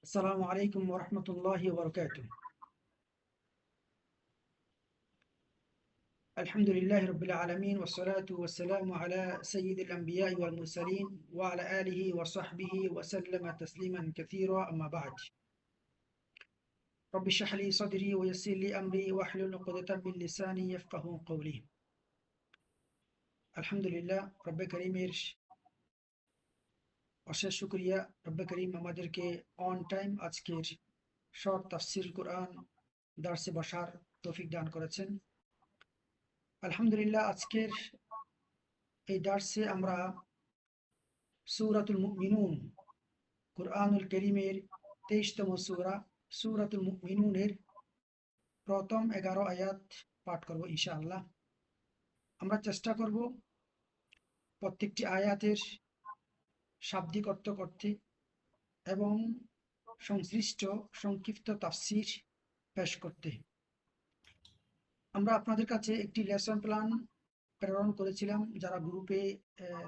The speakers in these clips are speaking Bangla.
السلام عليكم ورحمة الله وبركاته. الحمد لله رب العالمين والصلاة والسلام على سيد الأنبياء والمرسلين وعلى آله وصحبه وسلم تسليما كثيرا. أما بعد، رب اشرح لي صدري ويسر لي أمري واحلل عقدة من لساني يفقه قولي. الحمد لله رب করিমের অশেষ শুকরিয়া। রব্বে করিম আমাদেরকে অন টাইম আজকের শর্ট তাফসির কোরআন দার্সে বসার তৌফিক দান করেছেন। আলহামদুলিল্লাহ, আজকের এই দার্সে আমরা সূরাতুল মুমিনুন, কুরআনুল কারীমের 23তম সূরা সূরাতুল মুমিনুনের প্রথম 11 আয়াত পাঠ করব ইনশাআল্লাহ। আমরা চেষ্টা করব প্রত্যেকটি আয়াতের শাব্দিক অর্থ করতে এবং সংশ্লিষ্ট সংক্ষিপ্ত তাফসির পেশ করতে। আমরা আপনাদের কাছে একটি লেসন প্ল্যান প্রেরণ করেছিলাম। যারা গ্রুপে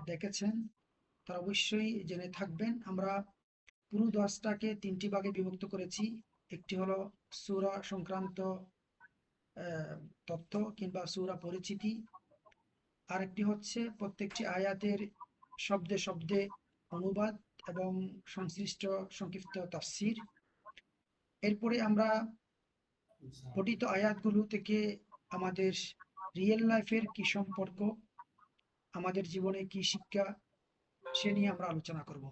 দেখেছেন তারা অবশ্যই জেনে থাকবেন। আমরা পুরো দর্সটাকে 3টি ভাগে বিভক্ত করেছি। একটি হলো সূরা সংক্রান্ত তথ্য কিংবা সূরা পরিচিতি, আরেকটি হচ্ছে প্রত্যেকটি আয়াতের শব্দে শব্দে অনুবাদ এবং সংশ্লিষ্ট সংক্ষিপ্ত তাফসির। এরপরে আমরা পঠিত আয়াতগুলো থেকে আমাদের রিয়েল লাইফের কি সম্পর্ক, আমাদের জীবনে কি শিক্ষা, সে নিয়ে আমরা আলোচনা করব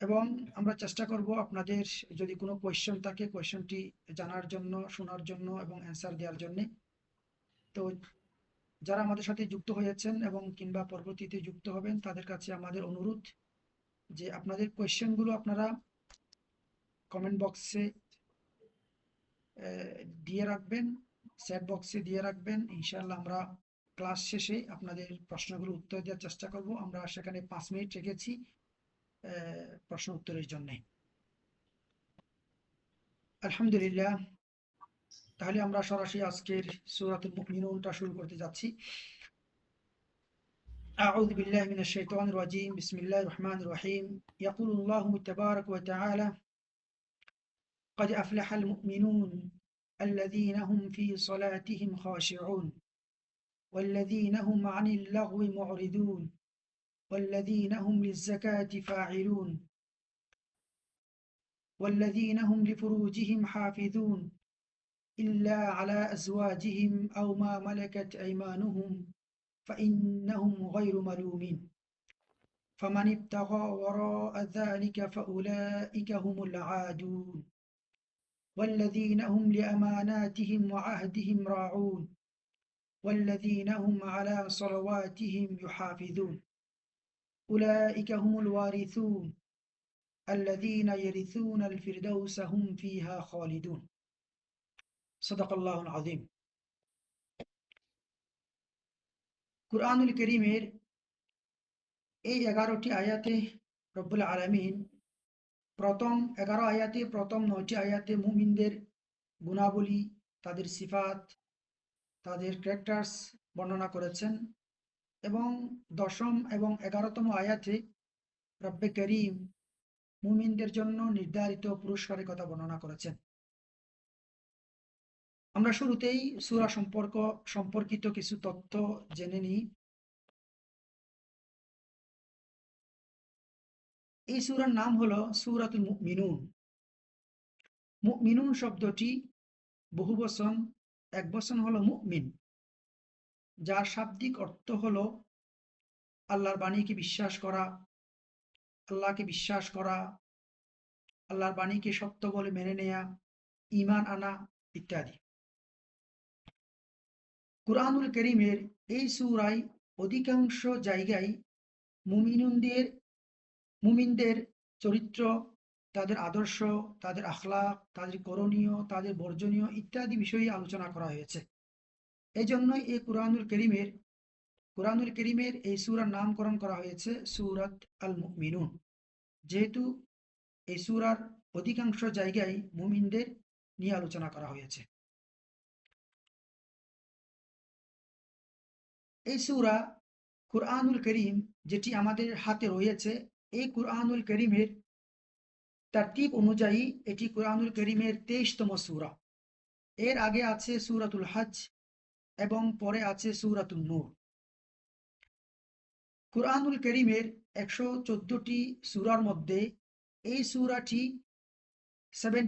এবং আমরা চেষ্টা করব আপনাদের যদি কোনো কোয়েশ্চন থাকে কোয়েশ্চনটি জানার জন্য, শোনার জন্য এবং অ্যান্সার দেওয়ার জন্য। তো যারা আমাদের সাথে যুক্ত হয়েছেন এবং কিংবা পরবর্তীতে যুক্ত হবেন তাদের কাছে আমাদের অনুরোধ যে আপনাদের কোয়েশ্চেনগুলো আপনারা কমেন্ট বক্সে দিয়ে রাখবেন, চ্যাট বক্সে দিয়ে রাখবেন। ইনশাআল্লাহ আমরা ক্লাস শেষে আপনাদের প্রশ্নগুলো উত্তর দেওয়ার চেষ্টা করব। আমরা সেখানে 5 মিনিট রেখেছি প্রশ্ন উত্তরের জন্য। আলহামদুলিল্লাহ, তাহলে আমরা সরাসরি আজকের সূরাতুল মুমিনুনটা শুরু করতে যাচ্ছি। أعوذ بالله من الشيطان الرجيم. بسم الله الرحمن الرحيم. يقول الله تبارك وتعالى: قد أفلح المؤمنون الذين هم في صلاتهم خاشعون والذين هم عن اللغو معرضون والذين هم للزكاة فاعلون والذين هم لفروجهم حافظون إلا على أزواجهم أو ما ملكت أيمانهم فإنهم غير ملومين فمن ابتغى وراء ذلك فأولئك هم العادون والذين هم لأماناتهم وعهدهم راعون والذين هم على صلواتهم يحافظون أولئك هم الوارثون الذين يرثون الفردوس هم فيها خالدون صدق الله العظيم. কুরআনুল কারীমের এই 11টি আয়াতে রব্বুল আলামিন প্রথম 11 আয়াতে, প্রথম 9টি আয়াতে মুমিনদের গুণাবলী, তাদের সিফাত, তাদের ক্যারেক্টার্স বর্ণনা করেছেন এবং 10ম এবং 11তম আয়াতে রব্বে করিম মুমিনদের জন্য নির্ধারিত পুরস্কারের কথা বর্ণনা করেছেন। আমরা শুরুতেই সূরা সম্পর্কিত কিছু তথ্য জেনে নিই। এই সূরার নাম হলো সূরাতুল মুমিনুন। মুমিনুন শব্দটি বহুবচন, একবচন হলো মুমিন, যার শাব্দিক অর্থ হলো আল্লাহর বাণীকে বিশ্বাস করা, আল্লাহকে বিশ্বাস করা, আল্লাহর বাণীকে সত্য বলে মেনে নেয়া, ঈমান আনা ইত্যাদি। কুরআনুল কারীমের এই সূরায় অধিকাংশ জায়গায় মুমিনদের চরিত্র, তাদের আদর্শ, তাদের আখলাক, তাদের করণীয়, তাদের বর্জনীয় ইত্যাদি বিষয়ে আলোচনা করা হয়েছে। এই জন্যই এই কুরআনুল কারীমের এই সূরার নামকরণ করা হয়েছে সূরাত আল মুমিনুন, যেহেতু এই সূরার অধিকাংশ জায়গায় মুমিনদের নিয়ে আলোচনা করা হয়েছে। এই সূরা কুরআনুল কারীম যেটি আমাদের হাতে রয়েছে, এই কুরআনুল কারীমের তারতিব অনুযায়ী এটি কুরআনুল কারীমের 23তম সূরা। এর আগে আছে সূরাতুল হজ এবং পরে আছে সূরাতুন নূর। কুরআনুল কারীমের 114টি সূরার মধ্যে এই সূরাটি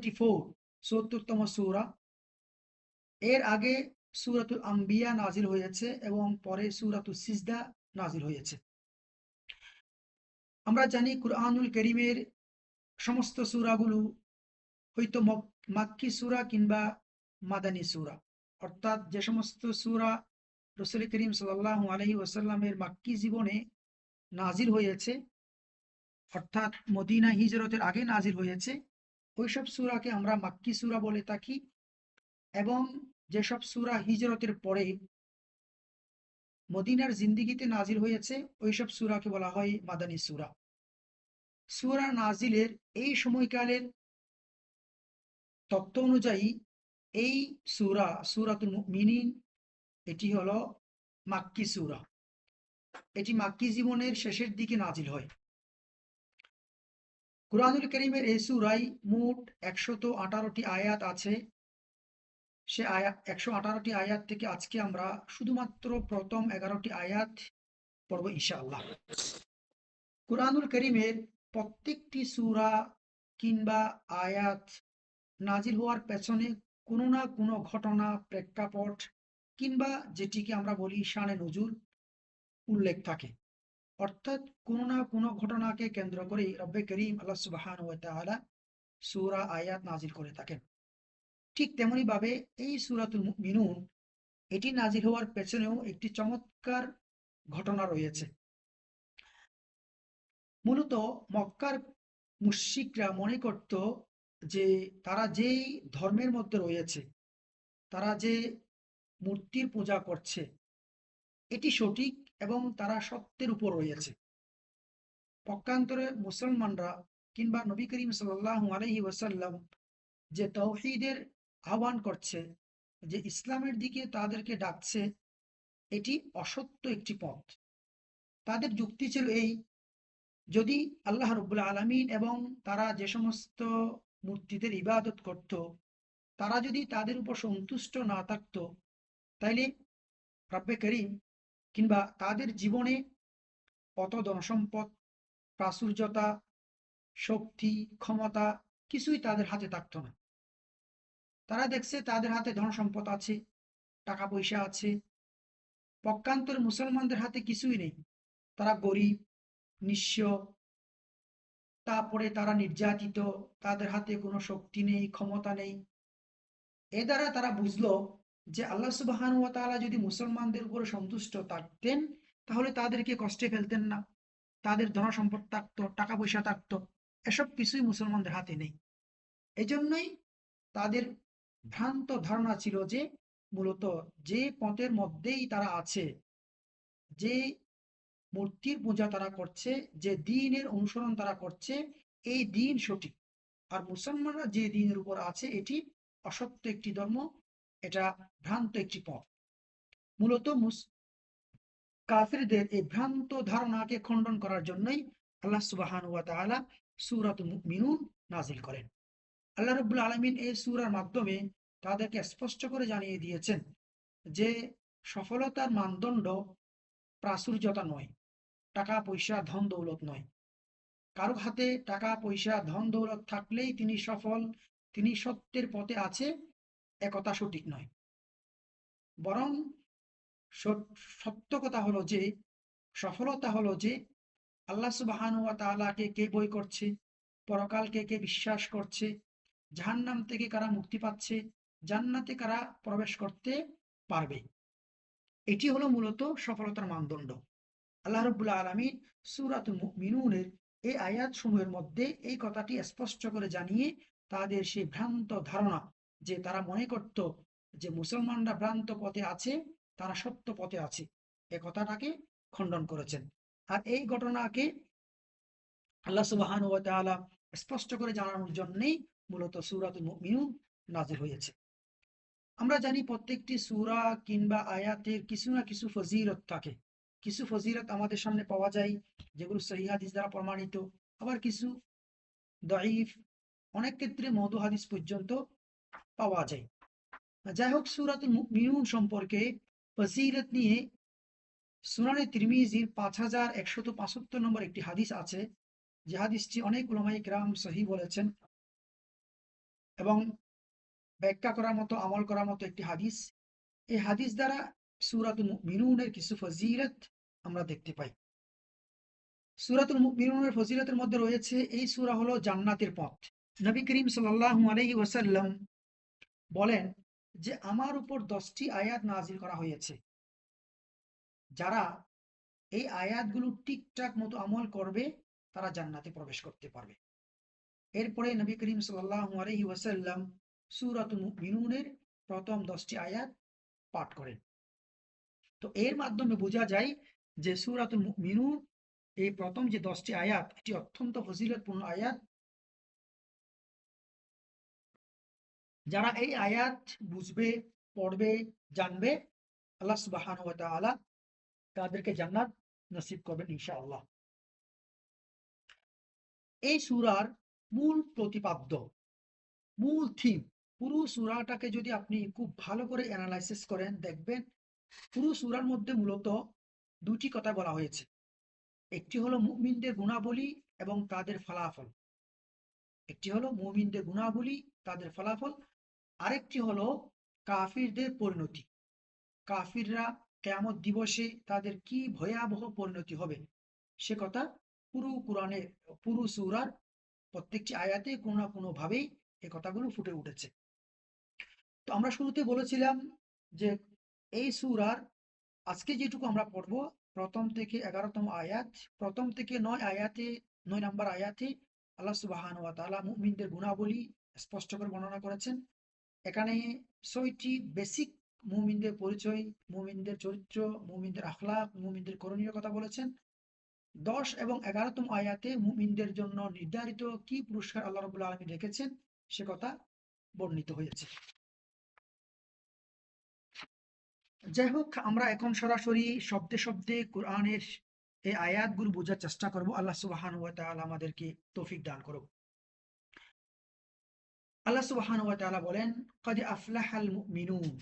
74তম সূরা। এর আগে সূরাতুল আম্বিয়া নাজিল হয়েছে এবং পরে সূরাতুস সিজদা নাজিল হয়েছে। আমরা জানি কুরআনুল কারীমের সমস্ত সূরাগুলো হয়তো মাক্কি সূরা কিংবা মাদানী সূরা, অর্থাৎ যে সমস্ত সূরা রাসূল করিম সাল্লাল্লাহু আলাইহি ওয়াসাল্লামের মাক্কি জীবনে নাজিল হয়েছে, অর্থাৎ মদিনা হিজরতের আগে নাজিল হয়েছে, ওইসব সূরাকে আমরা মাক্কি সূরা বলে থাকি। এবং যেসব সূরা হিজরতের পরে মদিনার জিন্দিগিতে নাজিল হয়েছে ওইসব সূরাকে বলা হয় মাদানী সূরা। সূরা নাজিলের এই সময়কালের তত্ত্ব অনুযায়ী এই সূরাতুল মুমিনিন এটি হলো মাক্কি সূরা। এটি মাক্কি জীবনের শেষের দিকে নাজিল হয়। কুরআনুল কারীমের এই সূরায় মোট 118টি আয়াত আছে। সে আয়াত 118টি আয়াত থেকে আজকে আমরা শুধুমাত্র প্রথম 11টি আয়াত পড়ব ইনশাআল্লাহ। কুরআনুল কারীমের প্রত্যেকটি সূরা কিংবা আয়াত নাজিল হওয়ার পেছনে কোনো না কোনো ঘটনা, প্রেক্ষাপট কিংবা যেটিকে আমরা বলি শানে নুজুল উল্লেখ থাকে। অর্থাৎ কোনো না কোনো ঘটনাকে কেন্দ্র করে রব্বে করিম আল্লাহ সুবহানাহু ওয়া তাআলা সূরা আয়াত নাজিল করে থাকেন। ঠিক তেমনি ভাবে এই সূরাতুল মুমিনুন এটি নাজিল হওয়ার পেছনেও একটি চমৎকার ঘটনা রয়েছে। মূলত মক্কার মুশরিকরা মনে করত যে তারা যেই ধর্মের মধ্যে রয়েছে, তারা যে মূর্তির পূজা করছে এটি সঠিক এবং তারা সত্যের উপর রয়েছে। পক্ষান্তরে মুসলমানরা কিংবা নবী করিম সাল্লাল্লাহু আলাইহি ওয়াসাল্লাম যে তাওহীদের আহ্বান করছে, যে ইসলামের দিকে তাদেরকে ডাকছে, এটি অসত্য একটি পথ। তাদের যুক্তি ছিল এই, যদি আল্লাহ রাব্বুল আলামিন এবং তারা যে সমস্ত মূর্তিদের ইবাদত করত তারা যদি তাদের উপর সন্তুষ্ট না থাকত, তাইলে রব্বে করিম কিংবা তাদের জীবনে অত ধনসম্পদ, প্রাচুর্যতা, শক্তি, ক্ষমতা কিছুই তাদের হাতে থাকতো না। তারা দেখছে তাদের হাতে ধনসম্পদ আছে, টাকা পয়সা আছে, পক্ষান্তরে মুসলমানদের হাতে কিছুই নেই। তারা গরিব, নিঃস্ব, তারপরে তারা নির্যাতিত, তাদের হাতে কোনো শক্তি নেই, ক্ষমতা নেই। এ দ্বারা তারা বুঝলো যে আল্লাহ সুবহানাহু ওয়া তাআলা যদি মুসলমানদের উপরে সন্তুষ্ট থাকতেন তাহলে তাদেরকে কষ্টে ফেলতেন না, তাদের ধনসম্পদ থাকতো, টাকা পয়সা থাকতো, এসব কিছুই মুসলমানদের হাতে নেই। এজন্যই তাদের ভ্রান্ত ধারণা ছিল যে মূলত যে পথের মধ্যেই তারা আছে, যে মূর্তির পূজা তারা করছে, যে দ্বীনের অনুসরণ তারা করছে, এই দ্বীন সঠিক। আর মুসলমানরা যে দ্বীনের উপর আছে এটি অসত্য একটি ধর্ম, এটা ভ্রান্ত একটি পথ। মূলত কাফিরদের এই ভ্রান্ত ধারণাকে খণ্ডন করার জন্যই আল্লাহ সুবহানাহু ওয়া তাআলা সূরাতুল মুমিনুন নাজিল করেন। আল্লাহ রাব্বুল আলামিন এই সূরার মাধ্যমে তাদেরকে স্পষ্ট করে জানিয়ে দিয়েছেন যে সফলতার মানদণ্ড প্রাচুর্যতা নয়, টাকা পয়সা ধন দৌলত নয়। কারো হাতে টাকা পয়সা ধন দৌলত থাকলেই তিনি সফল, তিনি সত্যের পথে আছে, একথা সঠিক নয়। বরং সত্য কথা হলো যে সফলতা হলো যে আল্লাহ সুবহানাহু ওয়া তাআলাকে কে ভয় করছে, পরকালকে কে বিশ্বাস করছে, জাহান্নাম থেকে কারা মুক্তি পাচ্ছে, জান্নাতে কারা প্রবেশ করতে পারবে। এটি হলো মূলত সফলতার মানদণ্ড। আল্লাহ রাব্বুল আলামিন সূরাতুল মুমিনুনের এই আয়াত সমূহের মধ্যে এই কথাটি স্পষ্ট করে জানিয়ে তাদের সেই ভ্রান্ত ধারণা, যে তারা মনে করত যে মুসলমানরা ভ্রান্ত পথে আছে, তারা সত্য পথে আছে, এ কথাটাকে খণ্ডন করেছেন। আর এই ঘটনাকে আল্লাহ সুবহানাহু ওয়া তাআলা স্পষ্ট করে জানানোর জন্যই মূলত সূরাতুল মুমিনুন নাযিল হয়েছে। আমরা জানি প্রত্যেকটি সূরা কিংবা আয়াতের কিছু না কিছু ফজিলত থাকে। কিছু ফজিলত আমাদের সামনে পাওয়া যায় যেগুলো সহিহ হাদিস দ্বারা প্রমাণিত, আবার কিছু দঈফ অনেক ক্ষেত্রে মওদু হাদিস পর্যন্ত পাওয়া যায়। যাই হোক, সূরাতুল মুমিনুন সম্পর্কে ফজিলত নিয়ে সুনানে তিরমিজির 5175 নম্বর একটি হাদিস আছে, যে হাদিসটি অনেক উলামায়ে কেরাম সহিহ বলেছেন এবং ব্যাখ্যা করার মতো, আমল করার মতো একটি হাদিস। এই হাদিস দ্বারা সূরাতুল মুমিনুনের কিছু ফজিলত আমরা দেখতে পাই। সূরাতুল মুমিনুনের ফজিলতের মধ্যে রয়েছে, এই সূরা হলো জান্নাতের পথ। নবী করিম সাল্লাল্লাহু আলাইহি ওয়াসাল্লাম বলেন যে আমার উপর 10টি আয়াত নাজিল করা হয়েছে, যারা এই আয়াতগুলো ঠিকঠাক মতো আমল করবে তারা জান্নাতে প্রবেশ করতে পারবে। এরপরে নবী করিম সাল্লাল্লাহু আলাইহি ওয়াসাল্লাম সূরাতুল মুমিনুনের প্রথম 10টি আয়াত পাঠ করেন। তো এর মাধ্যমে বোঝা যায় যে সূরাতুল মুমিনুন, এই প্রথম যে 10টি আয়াত, এটি অত্যন্ত ফজিলতপূর্ণ আয়াত। যারা এই আয়াত বুঝবে, পড়বে, জানবে, আল্লাহ সুবহানাহু ওয়া তাআলা তাদেরকে জান্নাত নসিব করবেন ইনশাআল্লাহ। এই সূরার মূল প্রতিপাদ্য, মূল থিম, পুরো সূরাটাকে যদি আপনি খুব ভালো করে অ্যানালাইসিস করেন, দেখবেন পুরো সূরার মধ্যে মূলত দুটি কথা বলা হয়েছে। একটি হলো মুমিনদের গুণাবলী এবং তাদের ফলাফল। একটি হলো মুমিনদের গুণাবলী, তাদের ফলাফল। আরেকটি হলো কাফিরদের পরিণতি। কাফিররা কিয়ামত দিবসে তাদের কি ভয়াবহ পরিণতি হবে সে কথা পুরো কোরআনের, পুরো সূরার প্রত্যেকটি আয়াতে কোনো না কোনো ভাবেই এই কথাগুলো ফুটে উঠেছে। তো আমরা শুরুতে বলেছিলাম যে এই সূরার আজকে যেটুকু আমরা পড়ব, প্রথম থেকে 11তম আয়াত, প্রথম থেকে 9 নম্বর আয়াতে আল্লাহ সুবহানাহু ওয়া তাআলা মুমিনদের গুণাবলী স্পষ্ট করে বর্ণনা করেছেন। এখানে 6টি বেসিক মুমিনদের পরিচয়, মুমিনদের চরিত্র, মুমিনদের আখলাক, মুমিনদের করণীয় কথা বলেছেন। 10 এবং 11তম আয়াতে মুমিনদের জন্য নির্ধারিত কি পুরস্কার আল্লাহ রাব্বুল আলামিন রেখেছেন সে কথা বর্ণিত হয়েছে। যাই হোক, আমরা এখন সরাসরি শব্দে শব্দে কোরআনের এই আয়াতগুলো বোঝার চেষ্টা করব। আল্লাহ সুবহানাহু ওয়া তাআলা আমাদেরকে তৌফিক দান করুন। আল্লাহ সুবহানাহু ওয়া তাআলা বলেন, ক্বাদ আফলাহাল মুমিনুন।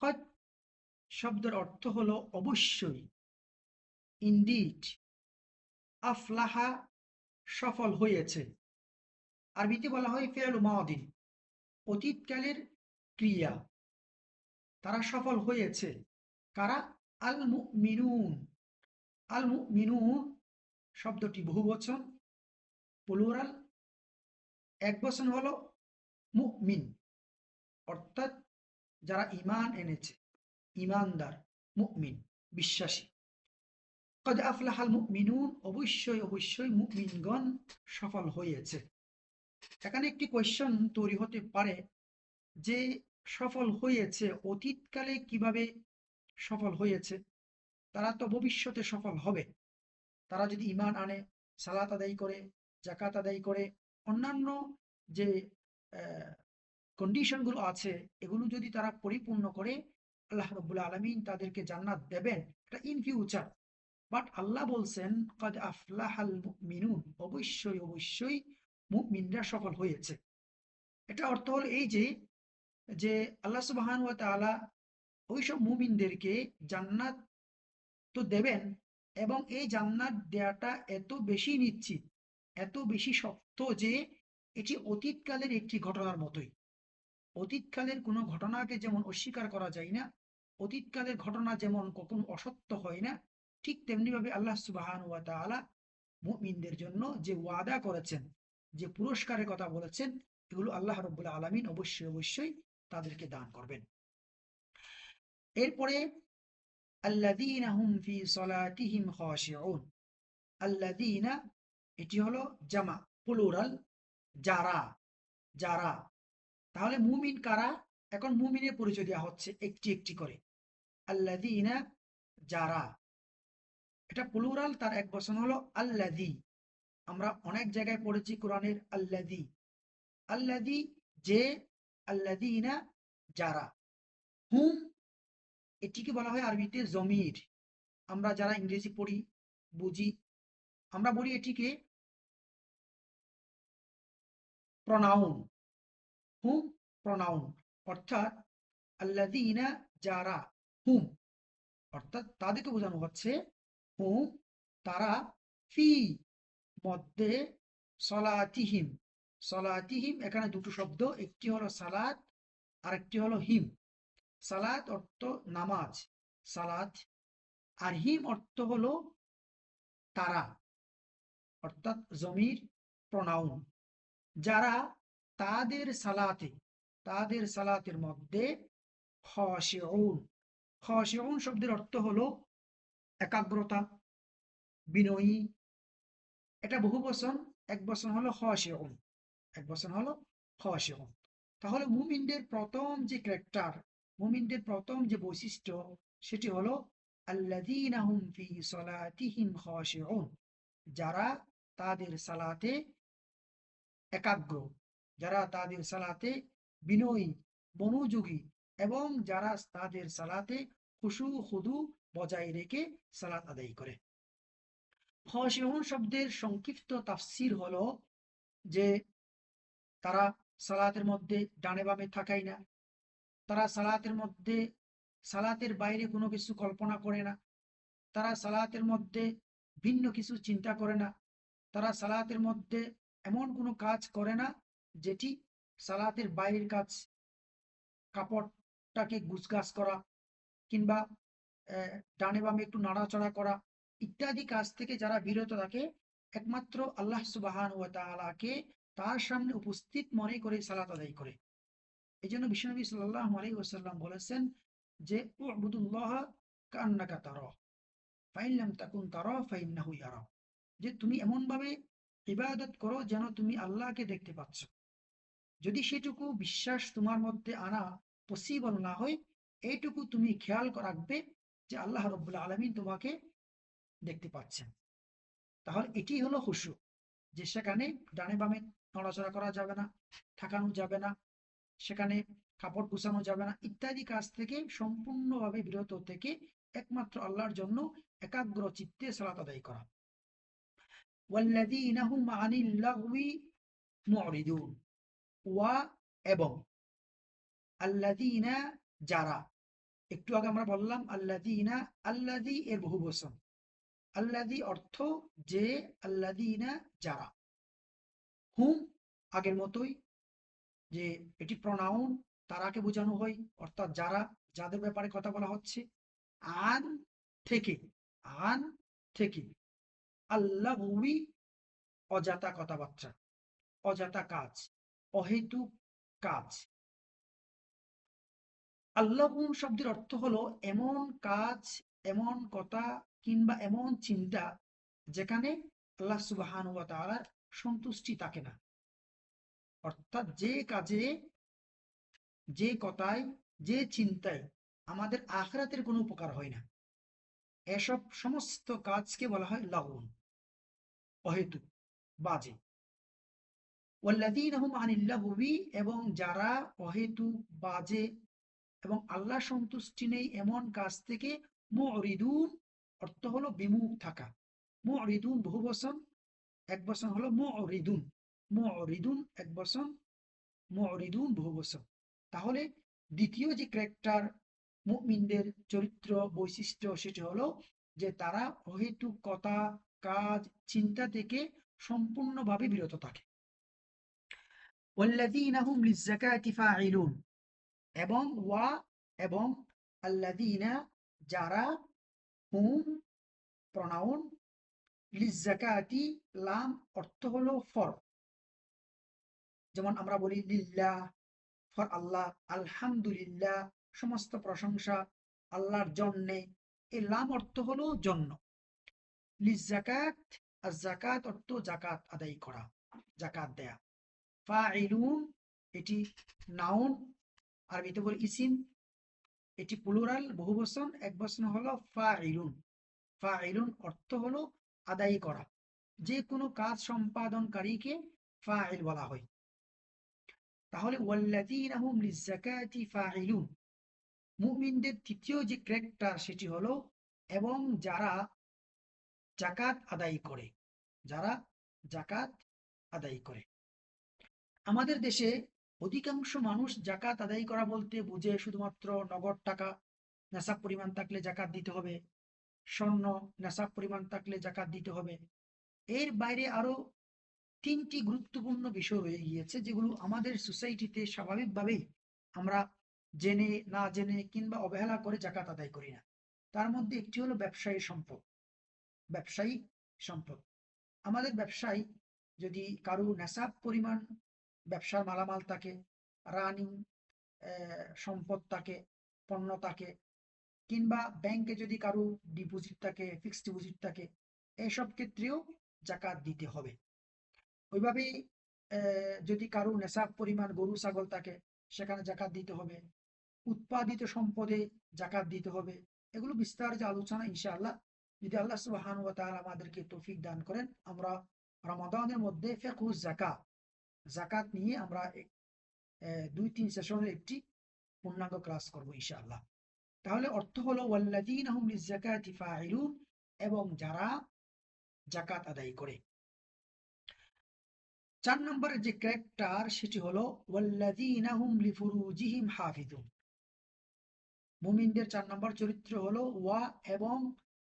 ক্বাদ শব্দের অর্থ হলো অবশ্যই, ইনডিড। আফলাহা সফল হয়েছে, আরবিতে বলা হয় ফি'ল মাদিন, অতীতকালের ক্রিয়া। তারা সফল হয়েছে। কারা? আল মুমিনুন। আল মুমিনুন শব্দটি বহুবচন, প্লুরাল। একবচন হলো মুমিন, অর্থাৎ যারা ঈমান এনেছে, ঈমানদার, মুমিন, বিশ্বাসী। ক্বাদ আফলাহাল মুমিনুন, অবশ্যই অবশ্যই মুমিনগণ সফল হয়েছে। এখানে একটি কোয়েশ্চন তৈরি হতে পারে যে সফল হয়েছে অতীতকালে কিভাবে সফল হয়েছে? তারা তো ভবিষ্যতে সফল হবে। তারা যদি ঈমান আনে, সালাত আদায় করে, যাকাত আদায় করে, অন্যান্য যে কন্ডিশন গুলো আছে এগুলো যদি তারা পরিপূর্ণ করে, আল্লাহ রাব্বুল আলামিন তাদেরকে জান্নাত দেবেন, এটা ইন ফিউচার। বাট আল্লাহ বলছেন ক্বাদ আফলাহাল মুমিনুন, অবশ্যই অবশ্যই মুমিনরা সফল হয়েছে। এটা অর্থ হলো এই যে যে আল্লাহ সুবহানাহু ওয়া তাআলা ওইসব মুমিনদেরকে জান্নাত তো দেবেন, এবং এই জান্নাত দেয়াটা এত বেশি নিশ্চিত, এত বেশি শক্ত যে এটি অতীতকালের একটি ঘটনার মতোই। অতীতকালের কোনো ঘটনাকে যেমন অস্বীকার করা যায় না, অতীতকালের ঘটনা যেমন কখনো অসত্য হয় না, ঠিক তেমনিভাবে আল্লাহ সুবহানাহু ওয়া তাআলা মুমিনদের জন্য যে ওয়াদা করেছেন, যে পুরস্কারের কথা বলেছেন, এগুলো আল্লাহ রাব্বুল আলামিন অবশ্যই অবশ্যই তাদেরকে দান করবেন। এরপরে আল্লাযীনা হুম ফি সলাতিহিম খাশিউন। আল্লাযীনা, এটি হলো জামা, প্লুরাল, যারা, যারা। তাহলে মুমিন কারা? এখন মুমিনের পরিচয় দেওয়া হচ্ছে একটি একটি করে। আল্লাযীনা, যারা, এটা প্লুরাল, তার এক বচন হলো আল্লাযী। আমরা অনেক জায়গায় পড়েছি কোরআনের আল্লাযী, আল্লাযী যে, আল্লাযীনা যারা। হুম, এটিকে বলা হয় আরবিতে জমির। আমরা যারা ইংরেজি পড়ি, বুঝি, আমরা বলি এটিকে প্রনাউন, হুম প্রনাউন, অর্থাৎ আল্লাযীনা যারা, হুম অর্থাৎ তাদেরকে বোঝানো হচ্ছে, হুম তারা, ফি মধ্যে, সলাতিহিম, সলাতিহিম এখানে দুটো শব্দ, একটি হলো সালাত আরেকটি হলো হিম। সালাত অর্থ নামাজ, সালাত, আর হিম অর্থ হলো তারা, অর্থাৎ জমির প্রনাউন, যারা তাদের সালাতে, তাদের সালাতের মধ্যে খাশিউন, খাশিউন শব্দের অর্থ হলো একাগ্রতা, বিনয়ী। এটা বহু বচন, এক বচন হলো খাশিউন, এক বচন হলো খাশিউন। তাহলে মুমিনদের প্রথম যে ক্যারেক্টার, মুমিনদের প্রথম যে বৈশিষ্ট্য, সেটি হলো আল্লাযীনা হুম ফি সলাতিহিম খাশিউন, যারা তাদের সালাতে একাগ্র, যারা তাদের সালাতে বিনয়ী, মনোযোগী, এবং যারা তাদের সালাতে খুশু খুদু বজায় রেখে সালাত আদায় করে। খাশিউন শব্দের সংক্ষিপ্ত তাফসীর হলো যে তারা সালাতের মধ্যে ডানে বামে থাকায় না, তারা সালাতের মধ্যে সালাতের বাইরে কোনো কিছু কল্পনা করে না, তারা সালাতের মধ্যে ভিন্ন কিছু চিন্তা করে না, তারা সালাতের মধ্যে এমন কোনো কাজ করে না যেটি সালাতের বাইরের কাজ, কাপড়টাকে গুছগাছ করা, কিংবা ডানে বামে একটু নাড়াচড়া করা ইত্যাদি কাজ থেকে যারা বিরত থাকে, একমাত্র আল্লাহ সুবহান ওয়া তাআলাকে তার সামনে উপস্থিত মনে করে সালাত আদায় করে। এই জন্য বিশ্বনবী সাল্লাল্লাহু আলাইহি ওয়াসাল্লাম বলেছেন যে উ'বুদুল্লাহ কান্নাকা তারাহ ফাইন লাম তাকুন তারাহ ফাইন্নাহু ইয়ারাহ, যে তুমি এমন ভাবে ইবাদত করো যেন তুমি আল্লাহকে দেখতে পাচ্ছ। যদি সেটুকু বিশ্বাস তোমার মধ্যে আনা পসিবল না হয়, এইটুকু তুমি খেয়াল রাখবে যে আল্লাহ রাব্বুল আলামিন তোমাকে দেখতে পাচ্ছেন। তাহলে এটি হলো খুশু, যে সেখানে ডানে বামে নড়াচড়া করা যাবে না, ঠাকানো যাবে না, সেখানে কাপড় গুছানো যাবে না ইত্যাদি কাজ থেকে সম্পূর্ণভাবে বিরত থেকে একমাত্র আল্লাহর জন্য একাগ্র চিত্তে সালাত আদায় করা। ওয়াল্লাযীনা হুম আনিল লাগওয়ি মুরিদুন, ওয়া এবং, আল্লাযীনা যারা, একটু আগে আমরা বললাম আল্লাযীনা, আল্লাযী এর বহু বচন, আল্লাযী অর্থ যে, আল্লাযীনা যারা, হুম আগের মতোই, যে এটি প্রনাউন, তারাকে বোঝানো হয়, অর্থাৎ যারা, যাদের ব্যাপারে কথা বলা হচ্ছে। আন থেকে, আন থেকে, আল্লাহউই অজাতা কথাবার্তা, অজাতা কাজ, অহেতুক কাজ। আল্লাহু শব্দের অর্থ হলো এমন কাজ, এমন কথা, কিংবা এমন চিন্তা যেখানে আল্লাহ সুবহানাহু ওয়া তাআলার সন্তুষ্টি থাকে না, অর্থাৎ যে কাজে, যে কথায়, যে চিন্তায় আমাদের আখিরাতের কোনো উপকার হয় না, এসব সমস্ত কাজকে বলা হয় লাগুন, অহেতুক, বাজে। ওয়াল্লাযীনা হুম আনিল লাগওয়ি, এবং যারা অহেতুক, বাজে এবং আল্লাহ সন্তুষ্টি নেই এমন কাজ থেকে মুরিদুন, অর্থ হলো বিমুখ থাকা। মুরিদুন বহু বচন, এক বচন হলো মুরিদুন, মুরিদুন এক বচন, মুরিদুন বহু বচন। তাহলে দ্বিতীয় যে ক্যারেক্টার, মুমিনদের চরিত্র বৈশিষ্ট্য, সেটি হলো যে তারা অহেতুক কথা, কাজ, চিন্তা থেকে সম্পূর্ণভাবে বিরত থাকে। ওয়াল্লাযীনা হুম লিয-যাকাতি ফাঈলুন, এবং ওয়া এবং, আল্লাযীনা যারা, হুম প্রনাউন, লিয-যাকাতি লাম অর্থ হলো ফর, যেমন আমরা বলি লিল্লাহ, ফর আল্লাহ, আলহামদুলিল্লাহ সমস্ত প্রশংসা আল্লাহর জন্যে, এই লাম অর্থ হলো জন্য। লিয-যাকাত, আয-যাকাত অর্থ যাকাত আদায় করা, যাকাত দেয়া। ফাঈলুন এটি নাউন, আরবিতে বলি ইসিম, এটি প্লুরাল বহুবচন, এক বচন হলো ফাঈলুন। ফাঈলুন অর্থ হলো আদায় করা, যে কোনো কাজ সম্পাদনকারীকে ফাঈল বলা হয়। তাহলে ওয়াল্লাযীনা হুম লিয-যাকাতি ফাঈলুন, মুমিনদের তৃতীয় যে ক্যারেক্টার সেটি হলো এবং যারা যাকাত আদায় করে, যারা যাকাত আদায় করে। আমাদের দেশে অধিকাংশ মানুষ জাকাত আদায় করা বলতে বুঝে শুধুমাত্র নগদ টাকা নেশাব পরিমাণ থাকলে জাকাত দিতে হবে, স্বর্ণ নেশাব পরিমাণ থাকলে জাকাত দিতে হবে। এর বাইরে আরো ৩টি গুরুত্বপূর্ণ বিষয় রয়ে গিয়েছে, যেগুলো আমাদের সোসাইটিতে স্বাভাবিকভাবেই আমরা জেনে না জেনে কিংবা অবহেলা করে জাকাত আদায় করি না। তার মধ্যে একটি হলো ব্যবসায়ী সম্পদ। ব্যবসায়ী সম্পদ, আমাদের ব্যবসায়ী যদি কারো নেশাব পরিমাণ ব্যবসার মালামাল থাকে, রানিং সম্পদ থাকে, পণ্য থাকে, কিংবা ব্যাংকে যদি কারো ডিপোজিট থাকে, ফিক্সড ডিপোজিট থাকে, এসব ক্ষেত্রেও জাকাত দিতে হবে। ওইভাবে যদি কারো নেশাব পরিমাণ গরু ছাগল থাকে, সেখানে জাকাত দিতে হবে। উৎপাদিত সম্পদে জাকাত দিতে হবে। এগুলো বিস্তারিত আলোচনা ইনশাআল্লাহ, যদি আল্লাহ সুবহানাহু ওয়া তাআলা আমাদেরকে তৌফিক দান করেন, আমরা রমাদানের মধ্যে ফিকহুজ যাকাত, জাকাত নিয়ে আমরা ২-৩ সেশনের একটি পূর্ণাঙ্গ ক্লাস করব ইনশাআল্লাহ। তাহলে অর্থ হলো ওয়াল্লাযীনা হুম লিয-যাকাতি ফাঈলুন, এবং যারা জাকাত আদায় করে। ৪ নম্বরের যে ক্যারেক্টার সেটি হলো ওয়াল্লাযীনা হুম লিফুরুজিহিম হাফিজুন। মুমিনদের ৪ নম্বর চরিত্র হলো ওয়া এবং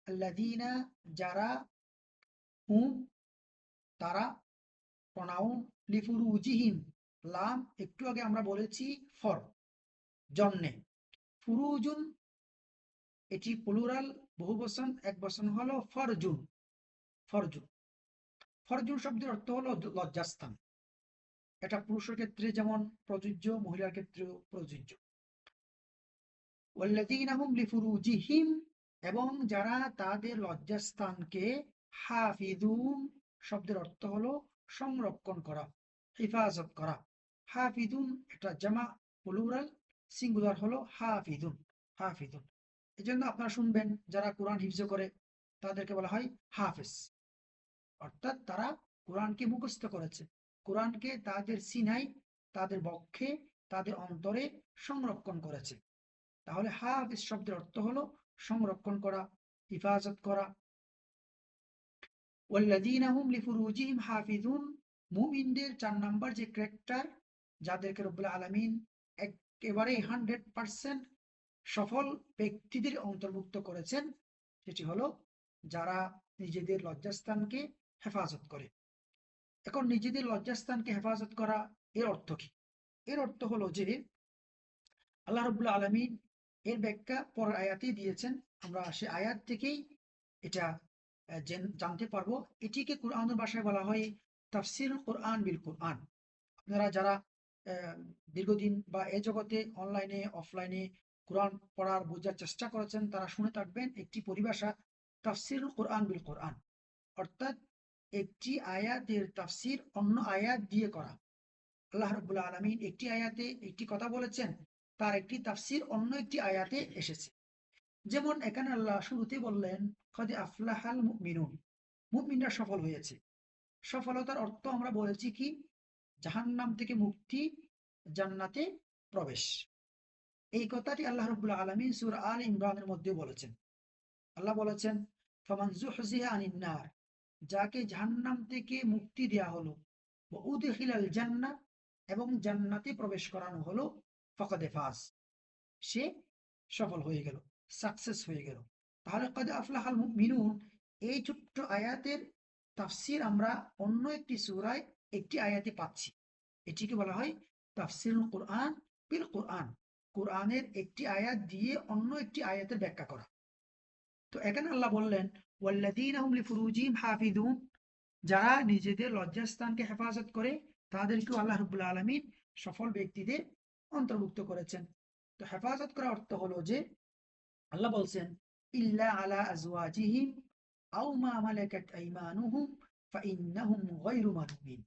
আল্লাযীনা যারা, হুম তারা, প্রনাউন, লিফুরুজিহিম লাম, একটু আগে আমরা বলেছি ফর জন্যে, ফুরুজুন এটি প্লুরাল বহুবচন, একবচন হলো ফরজুন। ফরজুন ফরজুন শব্দের অর্থ হলো লজ্জাস্থান। এটা পুরুষের ক্ষেত্রে যেমন প্রযোজ্য, মহিলার ক্ষেত্রেও প্রযোজ্য। ওয়াল্লাযীনা হুম লিফুরুজিহিম, এবং যারা তাদের লজ্জাস্থানকে, হাফিজুন শব্দের অর্থ হলো সংরক্ষণ করা, হেফাজত করা। হাফিজুন এটা জামা, প্লুরাল, সিঙ্গুলার হলো হাফিজুন। হাফিজুন, এই জন্য আপনারা শুনবেন যারা কোরআন হিফজ করে তাদেরকে বলা হয় হাফেজ, অর্থাৎ তারা কোরআনকে মুখস্থ করেছে, কোরআনকে তাদের সিনাই, তাদের বক্ষে, তাদের অন্তরে সংরক্ষণ করেছে। তাহলে হাফেজ শব্দের অর্থ হলো সংরক্ষণ করা, হিফাজত করা। ওয়াল্লাযীনা হুম লিফুরুজিহিম হাফিজুন, মুমিনদের ৪ নাম্বার যে ক্যারেক্টার, যাদেরকে রব্বুল আলামিন একেবারে 100% সফল ব্যক্তিদের অন্তর্ভুক্ত করেছেন, সেটি হলো যারা নিজেদের লজ্জাস্থানকে হেফাজত করে। এখন নিজেদের লজ্জাস্থানকে হেফাজত করা এর অর্থ কি? এর অর্থ হলো যে আল্লাহ রাব্বুল আলামিন এর ব্যাখ্যা পরের আয়াতেই দিয়েছেন। আমরা সে আয়াত থেকেই এটা জানতে পারবো। এটিকে কোরআনের ভাষায় বলা হয় তাফসিরুল কোরআন বিল কোরআন। আপনারা যারা দীর্ঘদিন বা এ জগতে অনলাইনে অফলাইনে কোরআন পড়ার বোঝার চেষ্টা করেছেন, তারা শুনে থাকবেন একটি পরিভাষা তাফসিরুল কোরআন বিল কোরআন, অর্থাৎ একটি আয়াতের তাফসির অন্য আয়াত দিয়ে করা। আল্লাহ রাব্বুল আলামিন একটি আয়াতে একটি কথা বলেছেন, তার একটি তাফসির অন্য একটি আয়াতে এসেছে। যেমন এখানে আল্লাহ শুরুতে বললেন কদ আফলাহাল মুমিনুন, মুমিনরা সফল হয়েছে। সফলতার অর্থ আমরা বলেছি কি? জাহান্নাম থেকে মুক্তি, জান্নাতে প্রবেশ। এই কথাটি আল্লাহ রাব্বুল আলামিন সূরা আলে ইমরানের মধ্যে বলেছেন। আল্লাহ বলেছেন ফামান যুহজিহা আনিন নার, যাকে জাহান্নাম থেকে মুক্তি দেয়া হলো, ওয়া উদখিলাল জান্নাহ, এবং জান্নাতে প্রবেশ করানো হলো, ফাকাদ ফাজ, সে সফল হয়ে গেল, সাকসেস হয়ে গেল। তাহলে কদ আফলাহাল মুমিনুন এই ছোট্ট আয়াতের তাফসির আমরা অন্য একটি সূরায় একটি আয়াতে পাচ্ছি। এটিকে বলা হয় তাফসিরুল কোরআন বিল কোরআন, কোরআনের একটি আয়াত দিয়ে অন্য একটি আয়াতের ব্যাখ্যা করা। তো এখানে আল্লাহ বললেন ওয়াল্লাযীনা হুম লিফুরুজিহিম হাফিজুন, যারা নিজেদের লজ্জাস্থানকে হেফাজত করে তাদেরকেও আল্লাহ রাব্বুল আলামিন সফল ব্যক্তিদের অন্তর্ভুক্ত করেছেন। তো হেফাজত করার অর্থ হলো যে আল্লাহ বলছেন ইল্লা আলা আজওয়াজিহিম আও মা মালাকাত আইমানুহুম ফাইন্নাহুম গায়রু মালুমিন।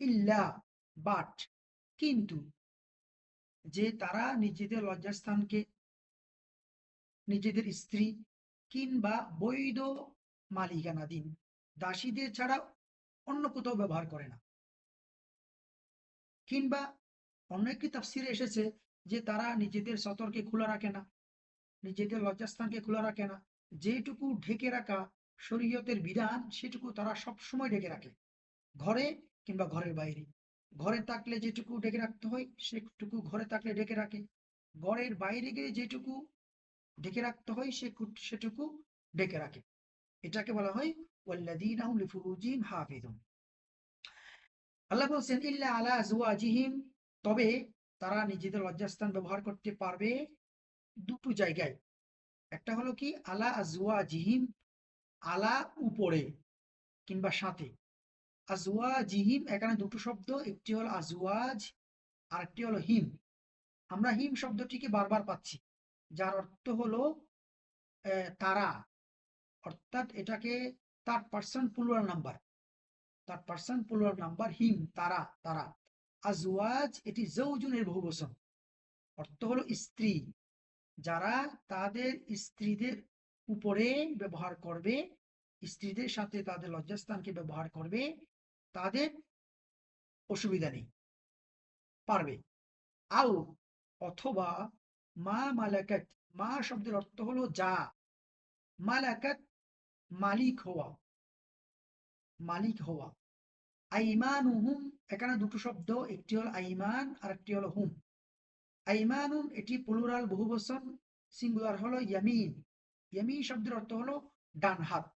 ইল্লা, বাট, কিন্তু, যে তারা নিজেদের লজ্জাস্থানকে নিজেদের স্ত্রী কিংবা বৈধ মালিকানাধীন দাসীদের ছাড়া অন্য কোথাও ব্যবহার করে না। কিংবা অন্য একটি তাফসিরে এসেছে যে তারা নিজেদের সতরকে খোলা রাখে না, নিজেদের লজ্জাস্থানকে খোলা রাখে না। যেটুকু ঢেকে রাখা শরীয়তের বিধান, সেটুকু তারা সবসময় ঢেকে রাখে, ঘরে কিংবা ঘরের বাইরে। ঘরে থাকলে যেটুকু ঢেকে রাখতে হয় সেটুকু ঘরে থাকলে ঢেকে রাখে, ঘরের বাইরে গিয়ে যেটুকু ঢেকে রাখতে হয় সেটুকু ঢেকে রাখে। এটাকে বলা হয় ওয়াল্লাযীনা হুম লিফুরুজিহিম হাফিজুন। আল্লাহ বলছেন ইল্লা আলা আজওয়াজিহিম, তবে তারা নিজেদের লজ্জাস্থান ব্যবহার করতে পারবে দুটো জায়গায়। একটা হলো কি আলা আজওয়াজিহিম, আলা উপরে কিংবা সাথে। আজওয়াজিহিম এখানে দুটো শব্দ, একটি হলো আজওয়াজ আর একটি হলো হিম। আমরা হিম শব্দটিকে বারবার পাচ্ছি, যার অর্থ হলো তারা, অর্থাৎ এটাকে third person plural number, third person plural number him, তারা তারা। আজওয়াজ এটি জৌজুনের বহুবচন, অর্থ হলো স্ত্রী, যারা তাদের স্ত্রীদের উপরে ব্যবহার করবে, স্ত্রীদের সাথে তাদের লজ্জাস্থানকে ব্যবহার করবে, তাদের অসুবিধা নেই, পারবে। আও অথবা মা মালাকাত, মা শব্দের অর্থ হলো যা, মালাকাত মালিক হওয়া, মালিক হওয়া। আইমানুহুম এখানে দুটো শব্দ, একটি হলো আইমান আর একটি হলো হুম। আইমানুন এটি প্লুরাল বহুবচন, সিঙ্গুলার হলো ইয়ামিন। ইয়ামিন শব্দের অর্থ হলো ডান হাত,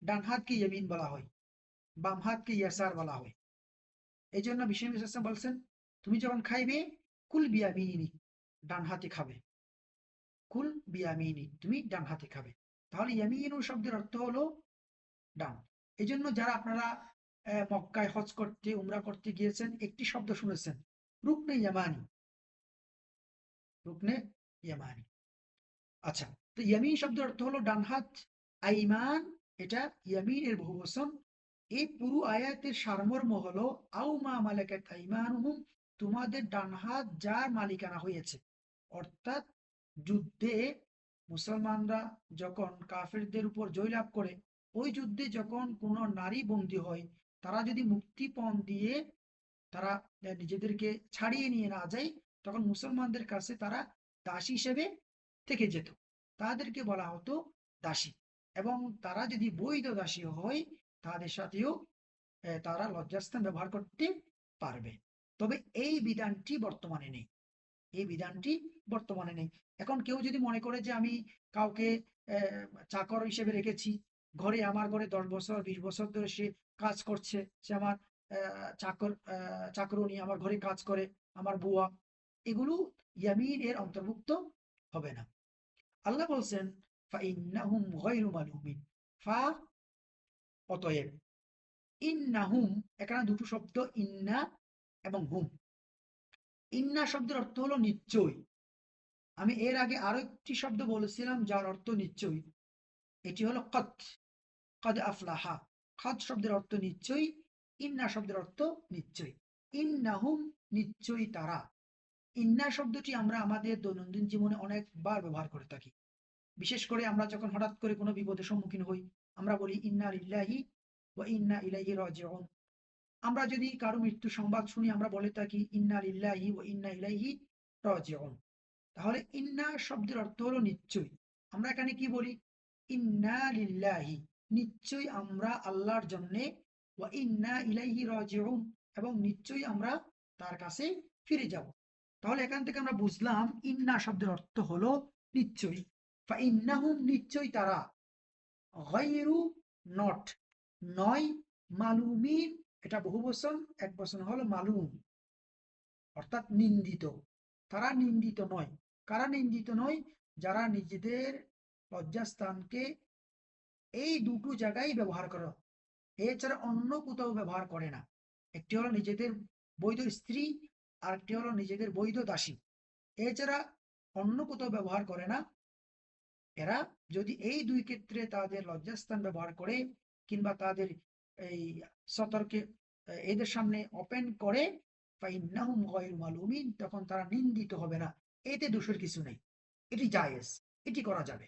ডান হাতকে ইয়ামিন বলা হয়, বাম হাতকে ইয়াসার বলা হয়। এই জন্য বিশ্বনবী সাল্লাল্লাহু আলাইহি ওয়াসাল্লাম বলছেন, তুমি যখন খাইবে কুল বিয়ামিনি, ডান হাতে খাবে, কুল বিয়ামিনি, তুমি ডান হাতে খাবে। তাহলে ইয়ামিনু শব্দের অর্থ হলো ডান। এই জন্য যারা আপনারা মক্কায় হজ করতে উমরা করতে গিয়েছেন, একটি শব্দ শুনেছেন, রুকনে ইয়ামানি, রুকনে ইয়ামানি। আচ্ছা, তো ইয়ামিন শব্দের অর্থ হলো ডান হাত, আইমান এটা ইয়ামিনের বহুবচন। এই পুরো আয়াতের সারমর্ম হলো আও মা মালাকাত আইমানুহুম, তোমাদের ডান হাত যার মালিকানা হয়েছে। অর্থাৎ যুদ্ধে মুসলমানরা যখন কাফেরদের উপর জয়লাভ করে, ওই যুদ্ধে যখন কোনো নারী বন্দী হয়, তারা যদি মুক্তিপণ দিয়ে তারা নিজেদেরকে ছাড়িয়ে নিয়ে না যায়, তখন মুসলমানদের কাছে তারা দাসী হিসেবে থেকে যেত, তাদেরকে বলা হতো দাসী। এবং তারা যদি বৈধ দাসী হয়, তাদের সাথেও তারা লজ্জাস্থান ব্যবহার করতে পারবে। তবে এই বিধানটি বর্তমানে নেই, এই বিধানটি বর্তমানে নেই। এখন কেউ যদি মনে করে যে আমি কাউকে চাকর হিসেবে রেখেছি ঘরে, আমার ঘরে 10 বছর 20 বছর ধরে সে কাজ করছে, সে আমার চাকরানী, আমার ঘরে কাজ করে, আমার বুয়া, এগুলো ইয়ামিন এর অন্তর্ভুক্ত হবে না। আল্লাহ বলছেন ফা ইন্নাহুম গায়রু মালুমিন, ফা অতএব, ইন্নাহুম এখানে দুটো শব্দ, ইন্না এবং হুম। ইন্না শব্দের অর্থ হলো নিশ্চয়ই। আমি এর আগে আরো একটি শব্দ বলেছিলাম যার অর্থ নিশ্চয়ই, এটি হলো কদ, কদ আফলাহা। কদ শব্দের অর্থ নিশ্চয়ই, ইন্না শব্দের অর্থ নিশ্চয়ই। ইন্নাহুম নিশ্চয়ই তারা। ইন্না শব্দটি আমরা আমাদের দৈনন্দিন জীবনে অনেকবার ব্যবহার করে থাকি। বিশেষ করে আমরা যখন হঠাৎ করে কোনো বিপদের সম্মুখীন হই, আমরা বলি ইন্না লিল্লাহি ওয়া ইন্না ইলাইহি রাজিউন। আমরা যদি কারো মৃত্যু সংবাদ শুনি, আমরা বলে থাকি ইন্না লিল্লাহি ওয়া ইন্না ইলাইহি রাজিউন। তাহলে ইন্না শব্দের অর্থ হলো নিশ্চয়ই। আমরা এখানে কি বলি? ইন্না লিল্লাহি, নিশ্চয়ই আমরা আল্লাহর জন্যে, ওয়া ইন্না ইলাইহি রাজিউন, এবং নিশ্চয়ই আমরা তার কাছে ফিরে যাব। তাহলে এখান থেকে আমরা বুঝলাম ইন্না শব্দের অর্থ হলো নিশ্চয়ই। ফা ইন্নাহুম নিশ্চয়ই তারা, গায়রু নট নয়, মালুমিন এটা বহুবচন, এক বচন হলো মালুম, অর্থাৎ নিন্দিত। তারা নিন্দিত নয়। কারা নিন্দিত নয়? যারা নিজেদের লজ্জাস্থানকে এই দুটো জায়গায় ব্যবহার করে, এছাড়া অন্য কোথাও ব্যবহার করে না। একটি হলো নিজেদের বৈধ স্ত্রী, আর একটি হলো নিজেদের বৈধ দাসী, এছাড়া অন্য কোথাও ব্যবহার করে না। এরা যদি এই দুই ক্ষেত্রে তাদের লজ্জাস্থান ব্যবহার করে, কিংবা তাদের এই সতর্কে এদের সামনে ওপেন করে, ফাইন্নাহুম গায়রু মালুমিন, তখন তারা নিন্দিত হবে না। এতে দোষের কিছু নেই, এটি জায়েজ, এটি করা যাবে।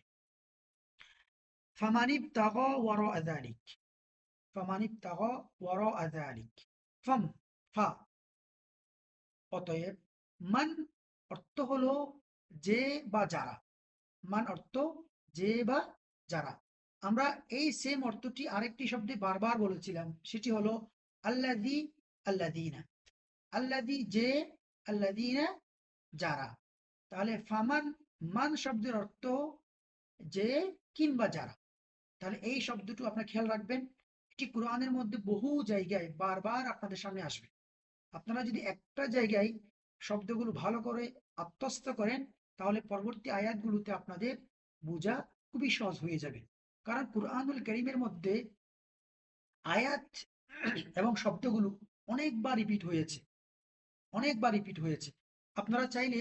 ফামান ইবতাগা ওয়ারা যালিক, ফামান ইবতাগা ওয়ারা যালিক, ফাম ফা অতএব, মান অর্থ হলো যে বা যারা, মান অর্থ যে বা যারা। আমরা এই সেম অর্থটি আরেকটি শব্দে বারবার বলেছিলাম, সেটি হলো আল্লাযী, আল্লাযীনা। আল্লাযী যে, আল্লাযীনা যারা। তাহলে ফামান, মান শব্দের অর্থ যে কিংবা যারা। তাহলে এই শব্দটি আপনারা খেয়াল রাখবেন, এটি কোরআনের মধ্যে বহু জায়গায় বারবার আপনাদের সামনে আসবে। আপনারা যদি একটা জায়গায় শব্দগুলো ভালো করে আত্মস্থ করেন, তাহলে পরবর্তী আয়াতগুলোতে আপনাদের বোঝা খুবই সহজ হয়ে যাবে। কারণ কুরআনুল কারীমের মধ্যে আয়াত এবং শব্দগুলো অনেকবার রিপিট হয়েছে, অনেকবার রিপিট হয়েছে। আপনারা চাইলে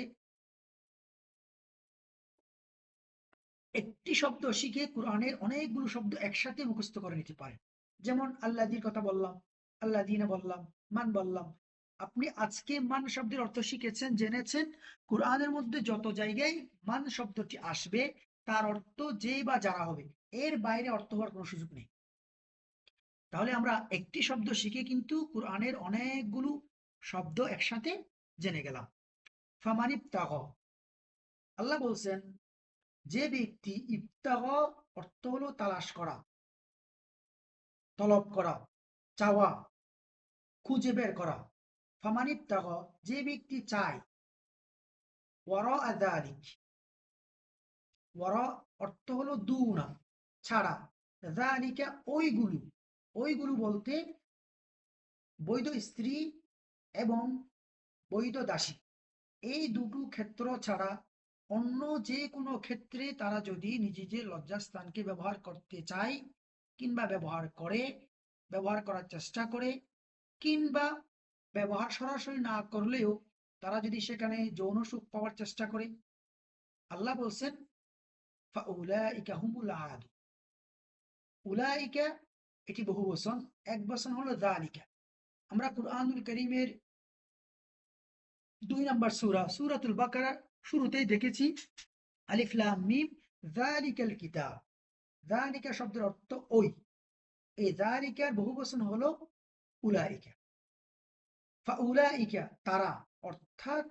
একটি শব্দ শিখে কোরআনের অনেকগুলো শব্দ একসাথে মুখস্থ করে নিতে পারেন। যেমন আল্লাযীর কথা বললাম, আল্লাযীনা বললাম, মান বললাম। আপনি আজকে মান শব্দের অর্থ শিখেছেন, জেনেছেন। কোরআনের মধ্যে যত জায়গায় মান শব্দটি আসবে তার অর্থ যে বা যারা হবে, এর বাইরে অর্থ হওয়ার কোনো সুযোগ নেই। তাহলে আমরা একটি শব্দ শিখে কিন্তু কোরআনের অনেকগুলো শব্দ একসাথে জেনে গেলাম। ফামানিবতাগ, আল্লাহ বলছেন যে ব্যক্তি, ইবতাগ অর্থ হলো তালাশ করা, তলব করা, চাওয়া, খুঁজে বের করা। ফামানিবতাগ যে ব্যক্তি চায়, ওয়ারা যালিক, ওয়ারা অর্থ হলো দুনা, ছাড়া, যালিকা ওইগুলো, ওইগুলো বলতে বৈধ স্ত্রী এবং বৈধ দাসী, এই দুটো ক্ষেত্র ছাড়া অন্য যে কোনো ক্ষেত্রে তারা যদি নিজেদের লজ্জাস্থানকে ব্যবহার করতে চায় কিংবা ব্যবহার করে, ব্যবহার করার চেষ্টা করে, কিংবা ব্যবহার সরাসরি না করলেও তারা যদি সেখানে যৌন সুখ পাওয়ার চেষ্টা করে, আল্লাহ বলছেন ফাউলাইকা হুমুল আদু। উলাইকা এটি বহু বচন, এক বচন হলো যালিকা। আমরা কুরআনুল কারীমের 2 নম্বর সূরা সূরাতুল বাকারা শুরুতেই দেখেছি আলিফ লাম মিম যালিকাল কিতাব। যালিকা শব্দের অর্থ ওই, এই যালিকার বহুবচন হলো উলাইকা। ফাউলাইকা তারা, অর্থাৎ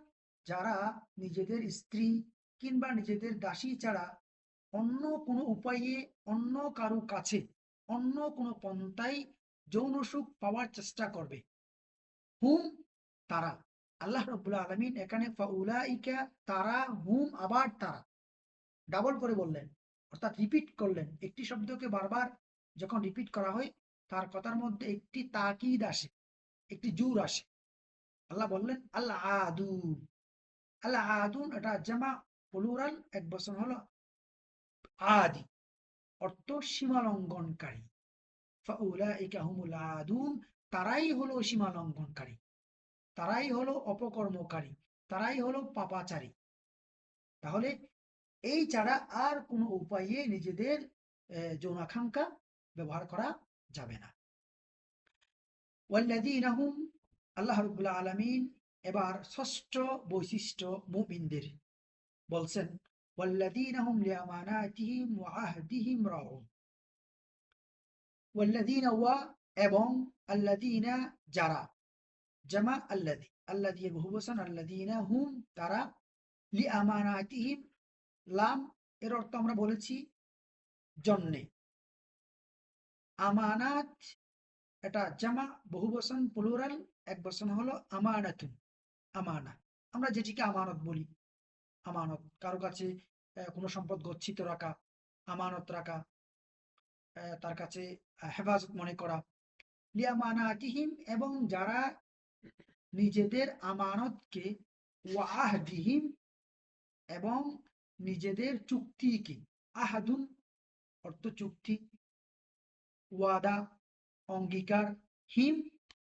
যারা নিজেদের স্ত্রী কিংবা নিজেদের দাসী ছাড়া অন্য কোনো উপায়ে, অন্য কারো কাছে, অন্য কোনো পন্থায় যৌন সুখ পাওয়ার চেষ্টা করবে। হুম, তারা। আল্লাহ রাব্বুল আলামিন এখানে ফাউলাইকা তারা, হুম আবার তারা, ডাবল করে বললেন, অর্থাৎ রিপিট করলেন। একটি শব্দকে বারবার যখন রিপিট করা হয়, তার কথার মধ্যে একটি তাকিদ আসে, একটি জোর আসে। আল্লাহ বললেন আল্লাহ আদুন, আল্লাহ আদুন এটা জামা প্লুরাল, এক বচন হলো আদি, অর্থ সীমা লঙ্ঘনকারী। ফাউলাইকা হুমুল আদুন তারাই হলো সীমা লঙ্ঘনকারী, তারাই হলো অপকর্মকারী, তারাই হলো পাপাচারী। তাহলে এই ছাড়া আর কোনো উপায়ে নিজেদের যৌনাকাঙ্ক্ষা ব্যবহার করা যাবে না। ওয়াল্লাযীনা হুম, আল্লাহ রাব্বুল আলামিন এবার ষষ্ঠ বৈশিষ্ট্য মুমিনদের বলছেন, ওয়াল্লাযীনা হুম লিআমানাতিহিম ওয়া আহদিহিম রাউন। ওয়াল্লাযীনা ওয়া এবং আল্লাযীনা যারা, জামা আল্লাযী, আল্লাযী এর বহুবচন আল্লাযীনা হুম তারা, লিআমানাতিহিম লাম এর অর্থ আমরা বলেছি জন্যে, আমানাত এটা জামা বহুবচন প্লুরাল, এক বচন হলো আমানাতুন, আমানা। আমরা যেটিকে আমানত বলি, আমানত কারো কাছে কোনো সম্পদ গচ্ছিত রাখা, আমানত রাখা, তার কাছে হেফাজত মনে করা। লিয়ামানাতিহিম এবং যারা নিজেদের আমানতকে, ওয়াহদিহিম এবং নিজেদের চুক্তিকে, আহাদুন অর্থ চুক্তি, ওয়াদা অঙ্গীকার, হিম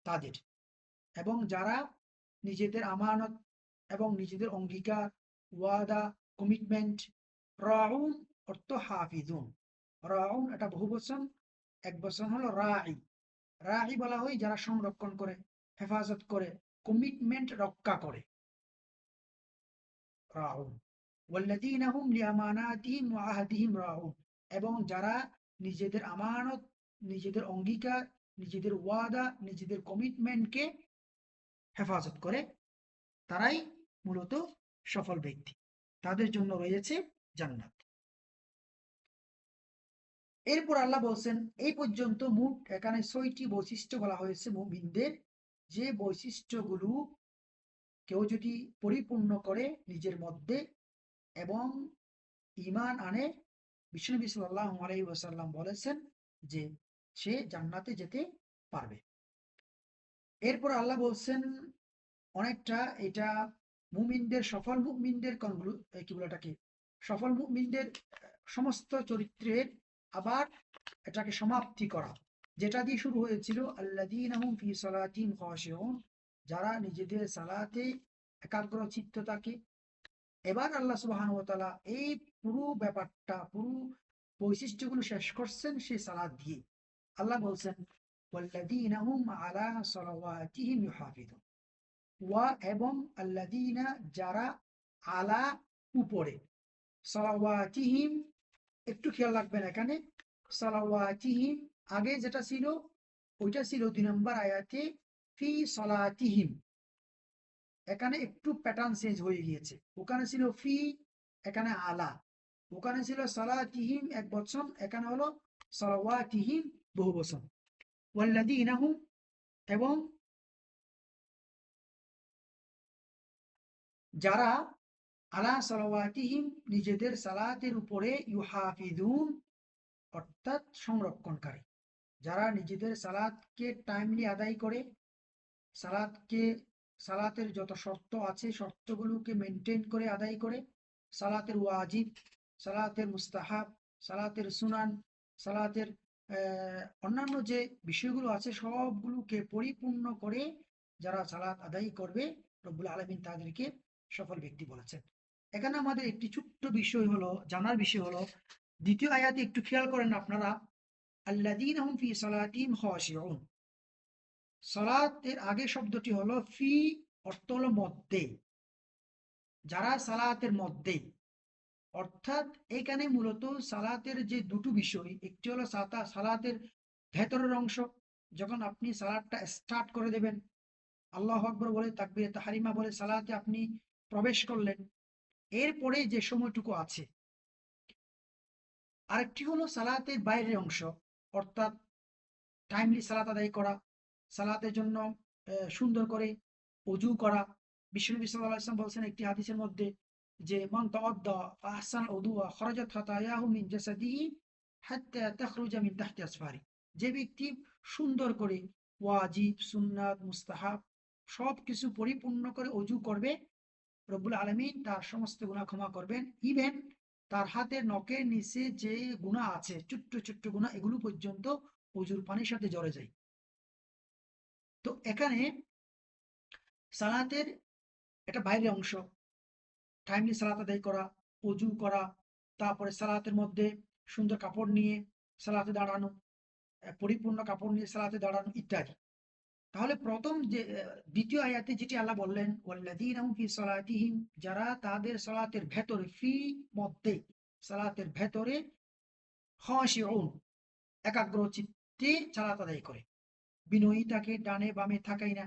তাদের, এবং যারা নিজেদের আমানত এবং নিজেদের অঙ্গীকার, ওয়াদা কমিটমেন্ট, রাউন অর্থ হাফিজুন। রাউন এটা বহুবচন, এক বচন হলো রাই। রাই বলা হয় যারা সংরক্ষণ করে, হেফাজত করে, কমিটমেন্ট রক্ষা করে, রাউন। ওয়াল্লাযীনা হুম লিআমানাতিহিম ওয়া আহদিহিম রাউন এবং যারা নিজেদের আমানত, নিজেদের অঙ্গীকার, নিজেদের ওয়াদা, নিজেদের কমিটমেন্টকে হেফাজত করে, তারাই মূলত সফল ব্যক্তি, তাদের জন্য রয়েছে জান্নাত। এরপর আল্লাহ বলছেন, এই পর্যন্ত মোট এখানে 6টি বৈশিষ্ট্য বলা হয়েছে মুমিনদের, যে বৈশিষ্ট্যগুলো কেউ যদি পরিপূর্ণ করে নিজের মধ্যে এবং ঈমান আনে, বিশ্বনবী সাল্লাল্লাহু আলাইহি ওয়াসাল্লাম বলেছেন যে সে জান্নাতে যেতে পারবে। এরপর আল্লাহ বলছেন অনেকটা এটা মুমিনদের, সফল মুমিনদের কি বলে এটাকে, সফল মুমিনদের সমস্ত চরিত্রের আবার এটাকে সমাপ্তি করা, যেটা দিয়ে শুরু হয়েছিল আল্লাযীনা হুম ফি সালাতিহিম খাশিউন, যারা নিজেদের সালাতে একাগ্র চিত্ত থাকে। এবার আল্লাহ সুবহানাহু ওয়া তাআলা এই পুরো ব্যাপারটা, পুরো বৈশিষ্ট্যগুলো শেষ করছেন সেই সালাত দিয়ে। আল্লাহ বলছেন ওয়াল্লাযীনা হুম আলা সালাওয়াতিহিম ইউহাফিজুন, ওয়া এবং আল্লাযীনা যারা, আলা উপরে, সালাওয়াতিহিম একটু খেয়াল রাখবেন এখানে, সালাওয়াতিহিম আগে যেটা ছিল ওইটা ছিল 2 নম্বর আয়াতে ফি সালাতিহিম, এখানে একটু প্যাটার্ন চেঞ্জ হয়ে গিয়েছে, ওখানে ছিল ফি, এখানে আলা, ওখানে ছিল সালাতিহিম এক বচন, এখানে হলো সালাওয়াতিহিম বহু বচন। ওয়াল্লাযীনা হুম এবং যারা, আলা সালাওয়াতিহিম নিজেদের সালাতের উপরে, ইউহাফিজুন অর্থাৎ সংরক্ষণকারী, যারা নিজেদের সালাতকে টাইমলি আদায় করে, সালাতকে, সালাতের যত শর্ত আছে শর্তগুলোকে মেনটেন করে আদায় করে, সালাতের ওয়াজিব, সালাতের মুস্তাহাব, সালাতের সুনান, সালাতের অন্যান্য যে বিষয়গুলো আছে সবগুলোকে পরিপূর্ণ করে যারা সালাত আদায় করবে, রব্বুল আলামিন তাদেরকে সফল ব্যক্তি বলেছেন। এখানে আমাদের একটি ছোট্ট বিষয় হলো, জানার বিষয় হলো, দ্বিতীয় আয়াতে একটু খেয়াল করেন আপনারা, আল্লাযীনা হুম ফি সালাতিহিম খাশিউন, সালাতের আগে শব্দটি হলো ফি, অর্থ হলো মধ্যে, যারা সালাতের মধ্যে, অর্থাৎ এখানে মূলত সালাতের যে দুটো বিষয়, একটি হলো সালাতের ভেতরের অংশ, যখন আপনি সালাতটা স্টার্ট করে দেবেন, আল্লাহু আকবার বলে তাকবীরে তাহরিমা বলে সালাতে আপনি প্রবেশ করলেন, এরপরে যে সময়টুকু আছে। আরেকটি হলো সালাতের বাইরের অংশ, অর্থাৎ টাইমলি সালাত আদায় করা, সালাতের জন্য সুন্দর করে অজু করা। বিশ্বনবী সাল্লাল্লাহু আলাইহি ওয়াসাল্লাম বলছেন একটি হাদিসের মধ্যে যে মান তাওয়াদ্দা ফাহসান উযুয়া খরাজাত খাতায়াহু মিন জাসাদিহি হাত্তা তাখরুজা মিন তাহতি আসফারি, যে ব্যক্তি সুন্দর করে ওয়াজিব, সুন্নাত, মুস্তাহাব সবকিছু পরিপূর্ণ করে অজু করবে, রব্বুল আলামিন তার সমস্ত গুনাহ ক্ষমা করবেন, ইভেন তার হাতের নখের নিচে যে গুনাহ আছে, ছোট্ট ছোট্ট গুনাহ, এগুলো পর্যন্ত অজুর পানির সাথে জড়ে যায়। তো এখানে সালাতের এটা বাইরের অংশ, টাইমলি সালাত আদায় করা, অজু করা, তারপরে সালাতের মধ্যে সুন্দর কাপড় নিয়ে সালাতে দাঁড়ানো, পরিপূর্ণ কাপড় নিয়ে সালাতে দাঁড়ানো ইত্যাদি। তাহলে প্রথম যে দ্বিতীয় আয়াতে যেটি আল্লাহ বললেন ওয়াল্লাযীনা হুম ফি সালাতিহিম, যারা তাদের সালাতের ভেতরে, ফি মধ্যে, সালাতের ভেতরে, খাশিউন একাগ্র চিত্তে সালাত আদায় করে, বিনয়ী থাকে, ডানে বামে থাকাই না।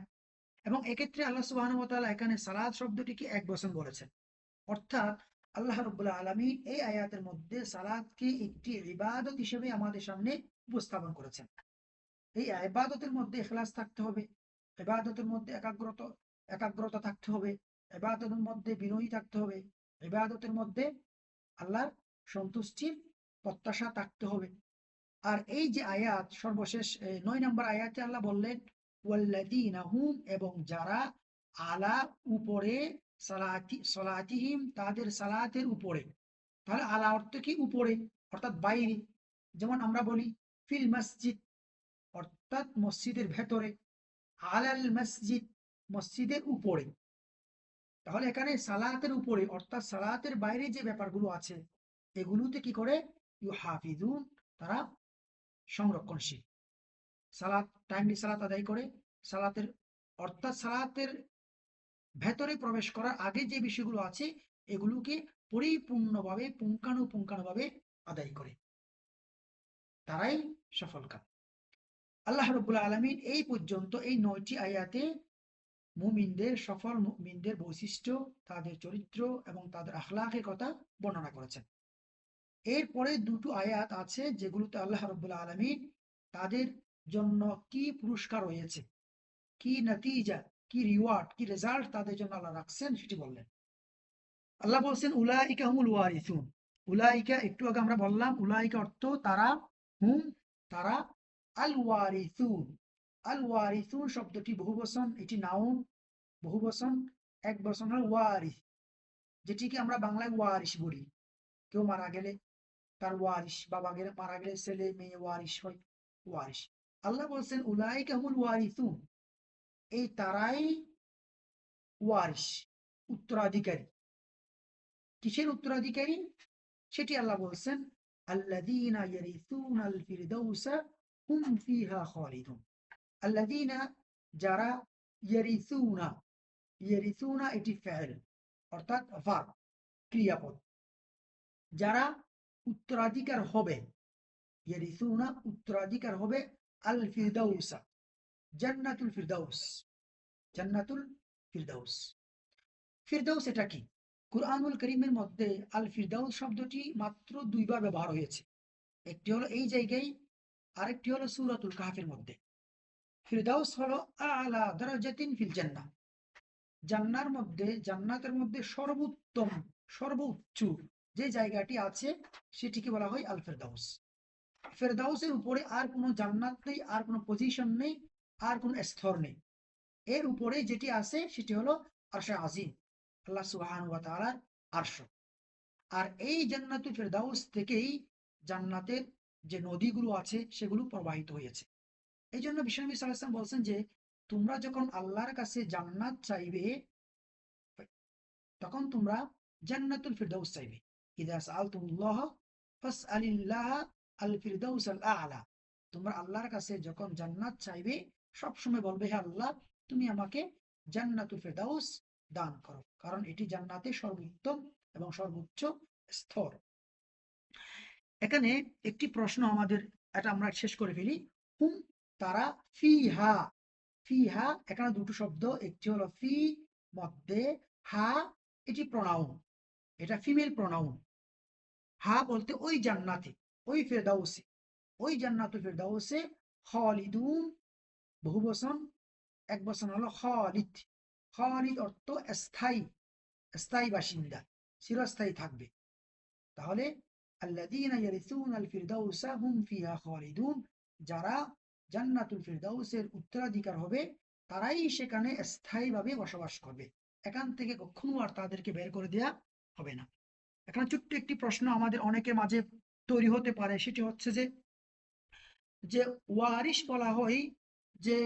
এবং এক্ষেত্রে আল্লাহ সুবহানাহু ওয়া তাআলা এখানে সালাত শব্দটিকে এক বচন বলেছেন, অর্থাৎ আল্লাহ রাব্বুল আলামিন এই আয়াতের মধ্যে সালাতকে একটি ইবাদত হিসেবে আমাদের সামনে উপস্থাপন করেছেন। এই ইবাদতের মধ্যে ইখলাস থাকতে হবে, ইবাদতের মধ্যে একাগ্রতা থাকতে হবে, ইবাদতের মধ্যে বিনয়ী থাকতে হবে, ইবাদতের মধ্যে আল্লাহর সন্তুষ্টির প্রত্যাশা থাকতে হবে। আর এই যে আয়াত সর্বশেষ 9 নম্বর আয়াতে আল্লাহ বললেন ওয়াল্লাযীনা হুম এবং যারা, আলা উপরে, সালাতিহিম তাদের সালাতের উপরে। তাহলে আলা অর্থ কি উপরে, অর্থাৎ বাইরে, যেমন আমরা বলি ফিল মসজিদ অর্থাৎ মসজিদের ভেতরে, আলাল মসজিদ মসজিদের উপরে। তাহলে এখানে সালাতের উপরে অর্থাৎ সালাতের বাইরে যে ব্যাপারগুলো আছে এগুলোতে কি করে, ইউহাফিজুন তারা সংরক্ষণশীল, সালাত টাইমলি সালাত আদায় করে, সালাতের অর্থাৎ সালাতের ভেতরে প্রবেশ করার আগে যে বিষয়গুলো আছে এগুলোকে পরিপূর্ণভাবে পুঙ্খানুপুঙ্খানুভাবে আদায় করে, তারাই সফল কাম। আল্লাহ রাব্বুল আলামিন এই পর্যন্ত এই 9টি আয়াতে মুমিনদের, সফল মুমিনদের বৈশিষ্ট্য, তাদের চরিত্র এবং তাদের আখলাকের কথা বর্ণনা করেছেন। এরপরে দুটো আয়াত আছে যেগুলোতে আল্লাহ রাব্বুল আলামিন তাদের জন্য কি পুরস্কার রয়েছে, কি নতিজা, কি রিওয়ার্ড, কি রেজাল্ট তাদের জন্য আল্লাহ রাখছেন সেটি বললেন। আল্লাহ বলছেন উলাইকা হুমুল ওয়ারিসুন। উলাইকা একটু আগে আমরা বললাম, উলাইকা অর্থ তারা, হুম তারা, আল ওয়ারিসুন। আল ওয়ারিসুন শব্দটি বহুবচন, এটি নাউন বহুবচন, এক বচন হল ওয়ারিস, যেটিকে আমরা বাংলায় ওয়ারিশ বলি। কেউ মারা গেলে তার ওয়ারিশ, বাবা গেলে মারা গেলে ছেলে মেয়ে ওয়ারিশ হয়, ওয়ারিশ। আল্লাহ বলছেন উলাইকা হুমুল ওয়ারিসুন, এই তারাই ওয়ারিশ, উত্তরাধিকারী। কিসের উত্তরাধিকারী সেটি আল্লাহ বলছেন আল্লাযীনা ইয়ারিসুনাল ফিরদাউসা হুম ফিহা খালিদুন। আল্লাযীনা যারা, ইয়ারিসুনা, ইয়ারিসুনা এটি ফাইল অর্থাৎ ভার্ব, ক্রিয়াপদ, যারা উত্তরাধিকার হবে, ইয়ারিসুনা উত্তরাধিকার হবে, আল ফিরদাউসা জান্নাতুল ফিরদাউস, জান্নাতুল ফিরদাউস। ফিরদাউস এটা কি? কুরআনুল কারীমের মধ্যে আল ফিরদাউস শব্দটি মাত্র দুইবার ব্যবহার হয়েছে। একটি হলো এই জায়গায়, আরেকটি হলো সূরাতুল কাহফের মধ্যে। ফিরদাউস হলো আলা দারাজাতিন ফিল জান্নাহ, জান্নার মধ্যে, জান্নাতের মধ্যে সর্বোত্তম, সর্বোচ্চ যে জায়গাটি আছে সেটিকে বলা হয় আল ফিরদাউস। ফেরদাউসের উপরে আর কোনো জান্নাত নেই, আর কোনো পজিশন নেই, আর কোনো স্তর নেই। এর উপরে যেটি আছে সেটি হলো আরশে আজিম, আল্লাহ সুবহানাহু ওয়া তাআলার আরশ। আর এই জান্নাতুল ফেরদাউস থেকেই জান্নাতের যে নদীগুলো আছে সেগুলো প্রবাহিত হয়েছে। এই জন্য বিশ্বনবী সাল্লাল্লাহু আলাইহি ওয়াসাল্লাম বলছেন যে তোমরা যখন আল্লাহর কাছে জান্নাত চাইবে তখন তোমরা জান্নাতুল ফিরদাউস চাইবে। ইযা সাআলতুমুল্লাহ ফাসআলিল্লাহ আল ফিরদাউস আল আ'লা। তোমরা আল্লাহর কাছে যখন জান্নাত চাইবে সবসময় বলবে হে আল্লাহ তুমি আমাকে জান্নাতুল ফিরদাউস দান করো, কারণ এটি জান্নাতের সর্বোত্তম এবং সর্বোচ্চ স্তর। এখানে একটি প্রশ্ন আমাদের, এটা আমরা শেষ করে ফেলি। হুম তারা, ফিহা, ফিহা এখানে দুটো শব্দ, একটি হলো ফি মধ্যে, হা এটি প্রনাউন, এটা ফিমেল প্রনাউন। হা বলতে ওই জান্নাতে, ওই ফেরদাউসে, ওই জান্নাতুল ফেরদাউসে, খালিদুন বহুবচন, এক বচন হলো খালিদ। খালিদ অর্থ স্থায়ী, স্থায়ী বাসিন্দা, চিরস্থায়ী থাকবে। তাহলে আল্লাযীনা ইয়ারিসুনাল ফিরদাউসা হুম ফিহা খালিদুন, যারা জান্নাতুল ফিরদাউসের উত্তরাধিকার হবে তারাই সেখানে স্থায়ীভাবে বসবাস করবে, এখান থেকে কখনো আর তাদেরকে বের করে দেয়া হবে না। এখানে ছোট্ট একটি প্রশ্ন আমাদের অনেকের মাঝে তৈরি হতে পারে, সেটি হচ্ছে যে যে ওয়ারিশ বলা হয় যে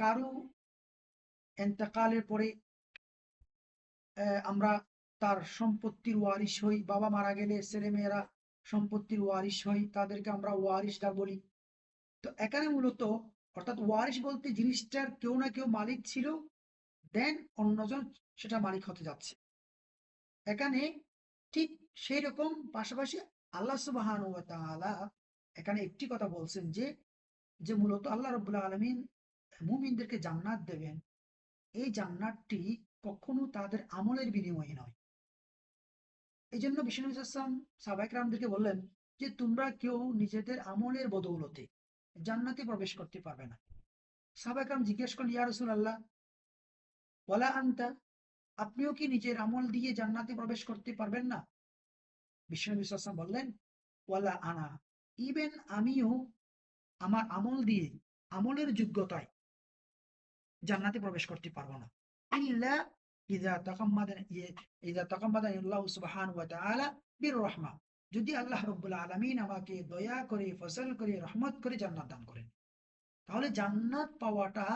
কারু এন্তেকালের পরে আমরা তার সম্পত্তির ওয়ারিশ হই, বাবা মারা গেলে ছেলে মেয়েরা সম্পত্তির ওয়ারিশ হই, তাদেরকে আমরা ওয়ারিশদার বলি। তো এখানে মূলত অর্থাৎ ওয়ারিশ বলতে জিনিসটার কেউ না কেউ মালিক ছিল, দেন অন্যজন সেটা মালিক হতে যাচ্ছে। এখানে ঠিক সেই রকম পাশাপাশি আল্লাহ সুবহানাহু ওয়া তাআলা এখানে একটি কথা বলছেন যে যে মূলত আল্লাহ রাব্বুল আলামিন মুমিনদেরকে জান্নাত দেবেন, এই জান্নাতটি কখনো তাদের আমলের বিনিময়ে নয়। এই জন্য বিশ্বনবী সাল্লাল্লাহু আলাইহি ওয়াসাল্লাম সাহাবায়ে কেরামদেরকে বললেন যে তোমরা কেউ নিজেদের আমলের বদৌলতে জান্নাতে প্রবেশ করতে পারবে না। সাহাবায়ে কেরাম জিজ্ঞেস করলেন ইয়া রাসূলুল্লাহ ওয়ালা আনতা, আপনিও কি নিজের আমল দিয়ে জান্নাতে প্রবেশ করতে পারবেন না? বিশ্বনবী সাল্লাল্লাহু আলাইহি ওয়াসাল্লাম বললেন ওয়ালা আনা, ইভেন আমিও আমার আমল দিয়ে, আমলের যোগ্যতায় জান্নাতে প্রবেশ করতে পারবো না। ইল্লা ইযা তাকাম্মাদানি, ইযা তাকাম্মাদানি আল্লাহু সুবহানাহু ওয়া তাআলা বির রাহমা, যদি আল্লাহ রাব্বুল আলামিন আমাকে দয়া করে, ফজল করে, রহমত করে জান্নাত দান করেন। তাহলে জান্নাত পাওয়াটা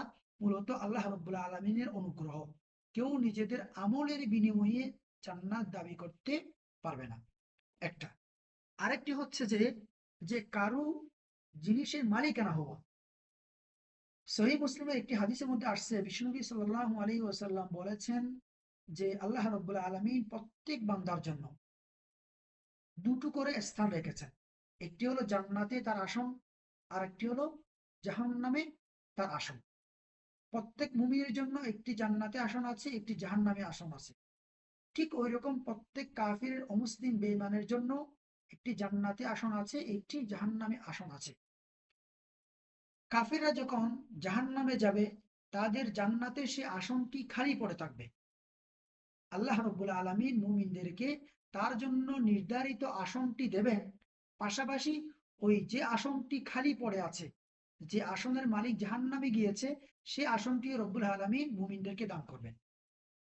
মূলত আল্লাহ রাব্বুল আলামিনের অনুগ্রহ। কেউ নিজেদের আমলের বিনিময়ে জান্নাত দাবি করতে পারবে না, একটা। আরেকটি হচ্ছে যে যে কারো জিনিসের মালিকানা হওয়া। সহিহ মুসলিমের একটি হাদিসের মধ্যে আসছে বিশ্বনবী সাল্লাল্লাহু আলাইহি ওয়াসাল্লাম বলেছেন যে আল্লাহ রাব্বুল আলামিন প্রত্যেক বান্দার জন্য দুটো করে স্থান রেখেছেন, একটি হলো জান্নাতে তার আসন, আর একটি হলো জাহান্নামে তার আসন। প্রত্যেক মুমিনের জন্য একটি জান্নাতে আসন আছে, একটি জাহান্নামে আসন আছে। ঠিক ওই রকম প্রত্যেক কাফির অমুসলিম বেঈমানের জন্য একটি জান্নাতে আসন আছে, একটি জাহান্নামে আসন আছে। কাফিররা যখন জাহান্নামে যাবে তাদের জান্নাতের সে আসনটি খালি পড়ে থাকবে। আল্লাহ রব্বুল আলামিন মুমিনদেরকে তার জন্য নির্ধারিত আসনটি দেবেন, পাশাপাশি ওই যে আসনটি খালি পড়ে আছে, যে আসনের মালিক জাহান্নামে গিয়েছে, সে আসনটি রব্বুল আলামিন মুমিনদেরকে দান করবেন।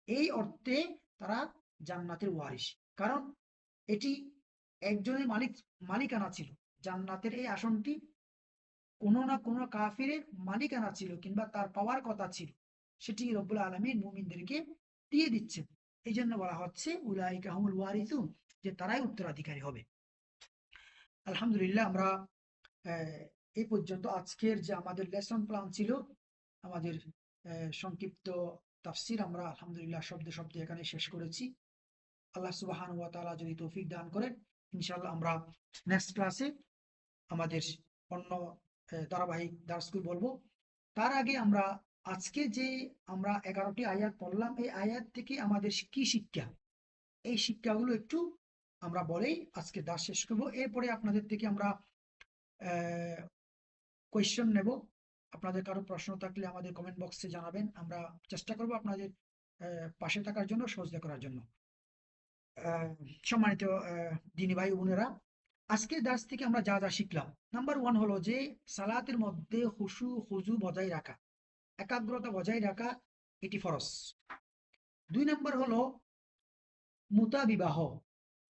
এই অর্থে তারা জান্নাতের ওয়ারিশ। কারণ এটি একজনের মালিকানা ছিল। জান্নাতের এই আসনটি কোনো না কোনো কাফিরের মালিকানা ছিল কিংবা তার পাওয়ার কথা ছিল, সেটি রব্বুল আলামিন মুমিনদেরকে দিয়ে দিচ্ছেন। এই জন্য বলা হচ্ছে উলাইকা হুমুল ওয়ারিসুন, যে তারাই উত্তরাধিকারী হবে। আলহামদুলিল্লাহ, আমরা এই পর্যন্ত আজকের যে আমাদের লেসন প্ল্যান ছিল, আমাদের সংক্ষিপ্ত তাফসির আমরা আলহামদুলিল্লাহ শব্দে শব্দে এখানে শেষ করেছি। আল্লাহ সুবহানাহু ওয়া তাআলা যদি তৌফিক দান করেন, ইনশাআল্লাহ আমরা নেক্সট ক্লাসে আমাদের অন্য ধারাবাহিক দার্সগুলো বলবো। তার আগে আমরা আজকে যে আমরা 11টি আয়াত পড়লাম, এই আয়াত থেকে আমাদের কি শিক্ষা, এই শিক্ষাগুলো একটু আমরা বলেই আজকে দাস শেষ করবো। এরপরে আপনাদের থেকে আমরা কোয়েশ্চেন নেব। আপনাদের কারো প্রশ্ন থাকলে আমাদের কমেন্ট বক্সে জানাবেন, আমরা চেষ্টা করব আপনাদের পাশে থাকার জন্য, সহযোগিতা করার জন্য। সম্মানিত দিনী ভাই বোনেরা, আজকের দাস থেকে আমরা যা যা শিখলাম, নাম্বার 1 হলো যে সালাতের মধ্যে খুশু খুজু বজায় রাখা, একাগ্রতা বজায় রাখা, এটি ফরজ। 2 নাম্বার হলো মুতা বিবাহ,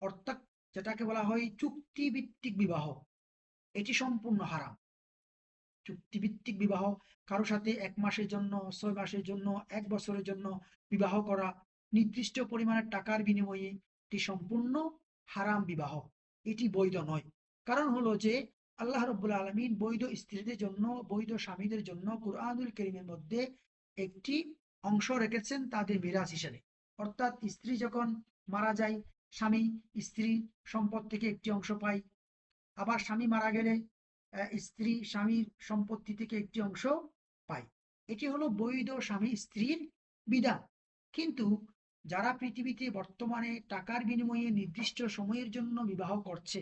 অর্থাৎ যেটাকে বলা হয় চুক্তিভিত্তিক বিবাহ, এটি সম্পূর্ণ হারাম। চুক্তিভিত্তিক বিবাহ, কারো সাথে 1 মাসের জন্য, 6 মাসের জন্য, 1 বছরের জন্য বিবাহ করা, নির্দিষ্ট পরিমাণের টাকার বিনিময়ে, এটি সম্পূর্ণ হারাম বিবাহ, এটি বৈধ নয়। কারণ হলো যে আল্লাহ রব্বুল আলামিন বৈধ স্ত্রীদের জন্য, বৈধ স্বামীদের জন্য কুরআনুল কারীমের মধ্যে একটি অংশ রেখেছেন তাদের মিরাস হিসেবে। অর্থাৎ স্ত্রী যখন মারা যায়, স্বামী স্ত্রী সম্পদ থেকে একটি অংশ পায়। আবার স্বামী মারা গেলে স্ত্রী স্বামীর সম্পত্তি থেকে একটি অংশ পায়। এটি হলো বৈধ স্বামী স্ত্রীর বিধান। কিন্তু যারা পৃথিবীতে বর্তমানে টাকার বিনিময়ে নির্দিষ্ট সময়ের জন্য বিবাহ করছে,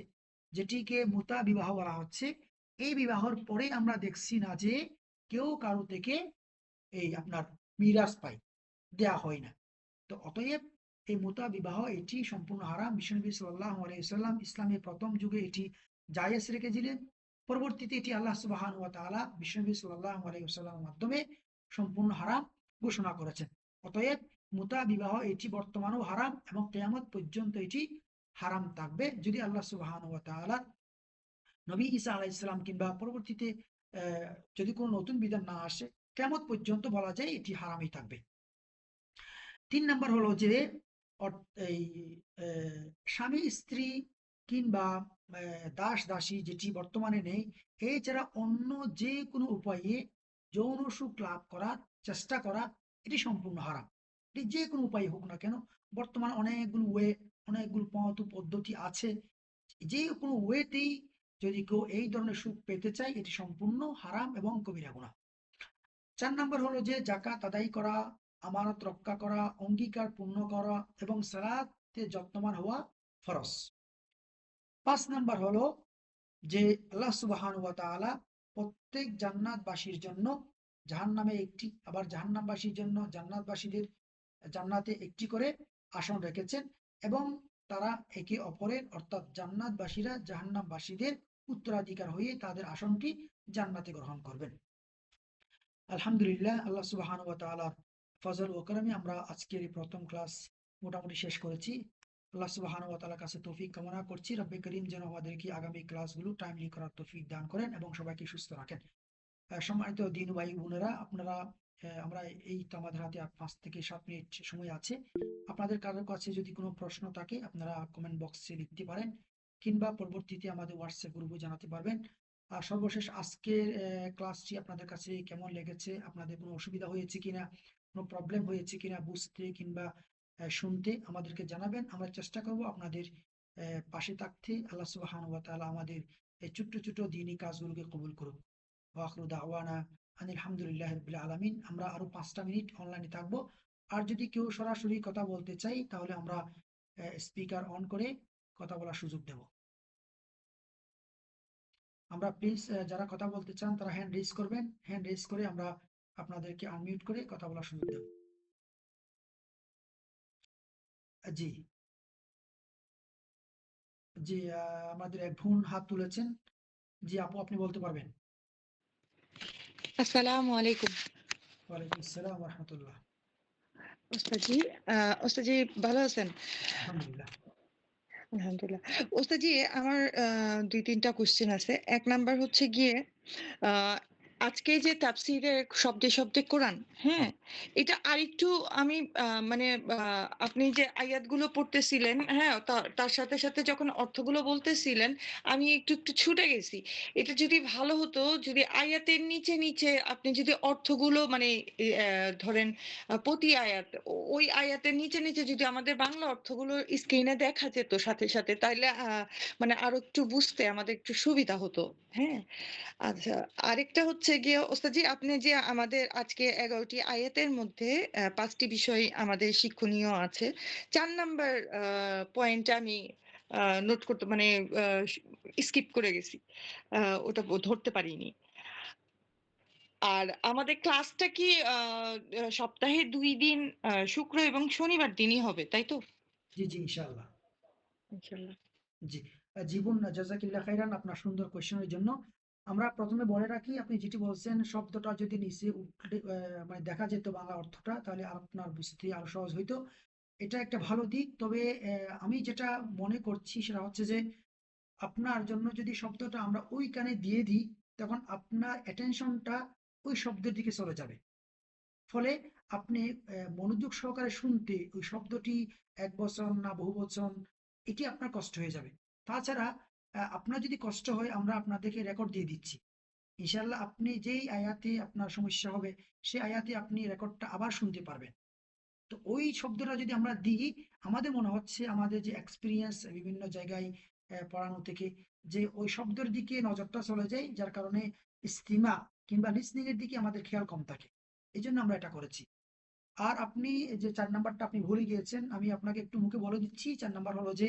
যেটিকে মুতা বিবাহ বলা হচ্ছে, এই বিবাহর পরে আমরা দেখছি না যে কেউ কারো থেকে এই আপনার মিরাস পায়, দেয়া হয় না। তো অতএব এই মুতা বিবাহ এটি সম্পূর্ণ হারাম। বিশ্বনবী সাল্লাল্লাহু আলাইহি ওয়াসাল্লাম ইসলামের প্রথম যুগে এটি জায়েজ রেখেছিলেন। পরবর্তীতে এটি আল্লাহ সুবহানাহু ওয়া তাআলা বিশ্বনবী সাল্লাল্লাহু আলাইহি ওয়াসাল্লামের মাধ্যমে সম্পূর্ণ হারাম ঘোষণা করেছেন। অতএব মুতা বিবাহ এটি বর্তমানেও হারাম এবং কিয়ামত পর্যন্ত এটি হারাম থাকবে, যদি আল্লাহ সুবহানাহু ওয়া তাআলা নবী ঈসা আলাইহিস সালাম কিংবা পরবর্তীতে যদি কোনো নতুন বিধান না আসে, কিয়ামত পর্যন্ত বলা যায় এটি হারামই থাকবে। 3 নাম্বার হলো যে এই স্বামী স্ত্রী কিংবা দাস দাসী যেটি বর্তমানে নেই, এছাড়া অন্য যে কোনো উপায়ে যৌন সুখ লাভ করার চেষ্টা করা, এটি সম্পূর্ণ হারাম। এটি যে কোনো উপায়ে হোক না কেন, বর্তমানে অনেকগুলো অনেকগুলো পথ পদ্ধতি আছে, যে কোনো ওয়েতেই যদি কেউ এই ধরনের সুখ পেতে চায়, এটি সম্পূর্ণ হারাম এবং কবিরা গুনাহ। 4 নাম্বার হলো যে জাকাত আদায় করা, আমানত রক্ষা করা, অঙ্গীকার পূর্ণ করা এবং সালাতে যত্নবান হওয়া ফরজ। 5 নাম্বার হলো যে আল্লাহ সুবহানাহু ওয়া তাআলা প্রত্যেক জান্নাতবাসীর জন্য জাহান্নামে একটি, আবার জাহান্নামবাসীর জন্য জান্নাতবাসীদের জান্নাতে একটি করে আসন রেখেছেন এবং তারা একে অপরের, অর্থাৎ জান্নাতবাসীরা জাহান্নামবাসীদের উত্তরাধিকার হয়ে তাদের আসনটি জান্নাতে গ্রহণ করবেন। আলহামদুলিল্লাহ, আল্লাহ সুবহানাহু ওয়া তাআলার ফজল ও করমে আমরা আজকের এই প্রথম ক্লাস মোটামুটি শেষ করেছি। আল্লাহ সুবহানাহু ওয়া তাআলার কাছে তৌফিক কামনা করছি, রব্বে করিম যেন আমাদেরকে আগামী ক্লাসগুলো টাইমলি করার তৌফিক দান করেন এবং সবাইকে সুস্থ রাখেন। সম্মানিত দিনু ভাই বোনেরা, আপনারা আমরা এই তো আমাদের হাতে 5 থেকে 7 মিনিট সময় আছে। আপনাদের কারোর কাছে যদি কোনো প্রশ্ন থাকে, আপনারা কমেন্ট বক্সে লিখতে পারেন কিংবা পরবর্তীতে আমাদের হোয়াটসঅ্যাপ গ্রুপে জানাতে পারবেন। আর সর্বশেষ আজকের ক্লাসটি আপনাদের কাছে কেমন লেগেছে, আপনাদের কোনো অসুবিধা হয়েছে কিনা, কোনো প্রবলেম হয়েছে কিনা বুঝতে কিংবা শুনতে, আমাদেরকে জানাবেন। আমরা চেষ্টা করব আপনাদের পাশে থাকতে। আল্লাহ সুবহানাহু ওয়া তাআলা আমাদের এই ছোট্ট ছোট্ট দ্বীনি কাজগুলোকে কবুল করুন। ওয়া আখিরু দাওয়ানা আনিল হামদুলিল্লাহি রাব্বিল আলামিন। আমরা আরো 5টা মিনিট অনলাইনে থাকবো। আর যদি কেউ সরাসরি কথা বলতে চাই, তাহলে আমরা স্পিকার অন করে কথা বলার সুযোগ দেব। আমরা প্লিজ যারা কথা বলতে চান তারা হ্যান্ড রেজ করবেন। হ্যান্ড রেজ করে আমরা আপনাদেরকে আনমিউট করে কথা বলার সুযোগ দেব। জি, জি, আমাদের এক বোন হাত তুলেছেন। জি আপু, আপনি বলতে পারবেন। আসসালামু আলাইকুম। ওয়ালাইকুম আসসালাম ওয়া রাহমাতুল্লাহ। ওস্তাদজি, ওস্তাদজি ভালো আছেন? আলহামদুলিল্লাহ। আলহামদুলিল্লাহ। ওস্তাদজি, আমার ২-৩টা কোয়েশ্চেন আছে। ১ নাম্বার হচ্ছে গিয়ে আ আজকে যে তাফসীরের শব্দে, শব্দে কোরআন, হ্যাঁ? এটা আরেকটু আমি মানে আ আপনি যে আয়াতগুলো পড়তেছিলেন, হ্যাঁ? তার সাথে, সাথে যখন অর্থগুলো বলতেছিলেন, আমি একটু, একটু ছুটে গেছি। এটা যদি ভালো হতো যদি আয়াতের নিচে, নিচে আপনি যদি অর্থগুলো মানে ধরেন প্রতি আয়াত ওই আয়াতের নিচে, নিচে যদি আমাদের বাংলা অর্থগুলো স্ক্রিনে দেখা যেত সাথে, সাথে তাইলে মানে আরো একটু বুঝতে আমাদের একটু সুবিধা হতো। হ্যাঁ? আচ্ছা, আরেকটা হচ্ছে গিয়ে ওস্তাদজি, আপনি যে আমাদের আজকে ১১ টি আয়াতের মধ্যে ৫ টি বিষয় আমাদের শিক্ষণীয় আছে। ৪ নাম্বার পয়েন্টটা আমি আ নোট করতে মানে আ স্কিপ করে গেছি। আ ওটা ধরতে পারিনি। আর আমাদের ক্লাসটা কি সপ্তাহে ২ দিন শুক্র এবং শনিবার দিনই হবে, তাই তো? জি, জি, ইনশাআল্লাহ। ইনশাআল্লাহ। জি, জীবন জাযাকিল্লাহ খাইরান আপনার সুন্দর কোয়েশ্চেনের জন্য। আমরা ১ম এ বলে রাখি, আপনি যেটি বলছেন শব্দটা যদি নিচে উঠলে মানে দেখা যেত বাংলা অর্থটা, তাহলে আপনার বুঝতে আরো সহজ হইতো। এটা একটা ভালো দিক। তবে আমি যেটা মনে করছি সেটা হচ্ছে যে, আপনার জন্য যদি শব্দটা আমরা ওই কানে দিয়ে দিই, তখন আপনার অ্যাটেনশনটা ওই শব্দের দিকে চলে যাবে। ফলে আপনি মনোযোগ সহকারে শুনতে ওই শব্দটি একবচন না বহুবচন, এটি আপনার কষ্ট হয়ে যাবে। তাছাড়া আপনার যদি কষ্ট হয়, আমরা আপনাদেরকে রেকর্ড দিয়ে দিচ্ছি। ইনশাআল্লাহ আপনি যেই আয়াতে আপনার সমস্যা হবে, সেই আয়াতে আপনি রেকর্ডটা আবার শুনতে পারবেন। তো ওই শব্দটা যদি আমরা দিই, আমাদের মনে হচ্ছে আমাদের যে এক্সপেরিয়েন্স বিভিন্ন জায়গায় পড়ানো থেকে, যে ওই শব্দের দিকে নজরটা চলে যায়, যার কারণে ইস্তিমা কিংবা লিসনিং এর দিকে আমাদের খেয়াল কম থাকে। এই জন্য আমরা এটা করেছি। আর আপনি যে ৪ নাম্বারটা আপনি ভুলে গিয়েছেন, আমি আপনাকে একটু মুখে বলে দিচ্ছি। ৪ নাম্বার হলো যে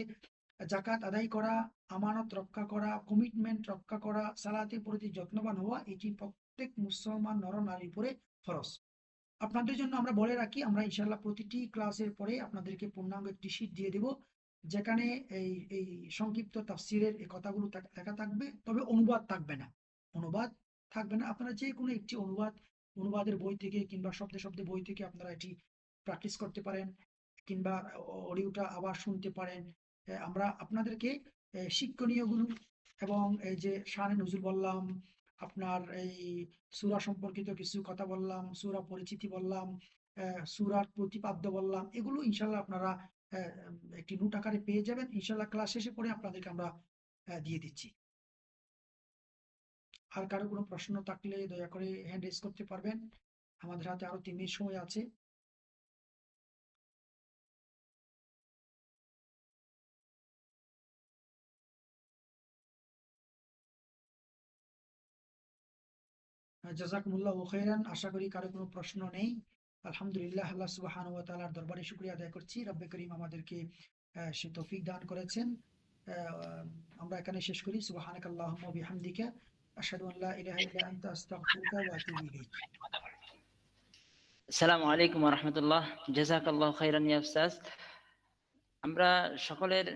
যাকাত আদায় করা, আমানত রক্ষা করা, কমিটমেন্ট রক্ষা করা, সালাতের প্রতি যত্নবান হওয়া, এটি প্রত্যেক মুসলমান নর-নারীর উপরে ফরজ। আপনাদের জন্য আমরা বলে রাখি, আমরা ইনশাআল্লাহ প্রতিটি ক্লাসের পরে আপনাদেরকে পূর্ণাঙ্গ একটি শীট দিয়ে দেব, যেখানে এই এই সংক্ষিপ্ত তাফসীরের এই কথাগুলো লেখা থাকবে, তবে অনুবাদ থাকবে না। অনুবাদ থাকবে না। আপনারা যে কোনো একটি অনুবাদের বই থেকে কিংবা শব্দে শব্দে বই থেকে আপনারা এটি প্র্যাকটিস করতে পারেন, কিংবা অডিওটা আবার শুনতে পারেন। আমরা আপনাদেরকে শিক্ষণীয়গুলো এবং এই যে শানে নজুল বললাম, আপনার এই সূরা সম্পর্কিত কিছু কথা বললাম, সূরা পরিচিতি বললাম, সূরার প্রতিপাদ্য বললাম, এগুলো ইনশাআল্লাহ আপনারা একটি নোট আকারে পেয়ে যাবেন। ইনশাআল্লাহ ক্লাস শেষে পরে আপনাদেরকে আমরা দিয়ে দিচ্ছি। আর কারো কোনো প্রশ্ন থাকলে দয়া করে হ্যান্ড রেজ করতে পারবেন। আমাদের হাতে আরো ৩ মিনিট সময় আছে। জাযাকুমুল্লাহু খাইরান। আশা করি কারো কোনো প্রশ্ন নেই। আলহামদুলিল্লাহ, আল্লাহ সুবহানাহু ওয়া তাআলার দরবারে শুকরিয়া আদায় করছি। রব্বে করিম আমাদেরকে সে তৌফিক দান করেছেন। আমরা এখানে শেষ করি। সুবহানাকাল্লাহুম্মা ওয়া বিহামদিকা আশহাদু আন লা ইলাহা ইল্লা আনতা আস্তাগফিরুকা ওয়া আতুবু ইলাইক। আসসালামু আলাইকুম ওয়া রাহমাতুল্লাহ। জাযাকাল্লাহু খাইরান ইয়া উস্তাজ। আমরা সকলের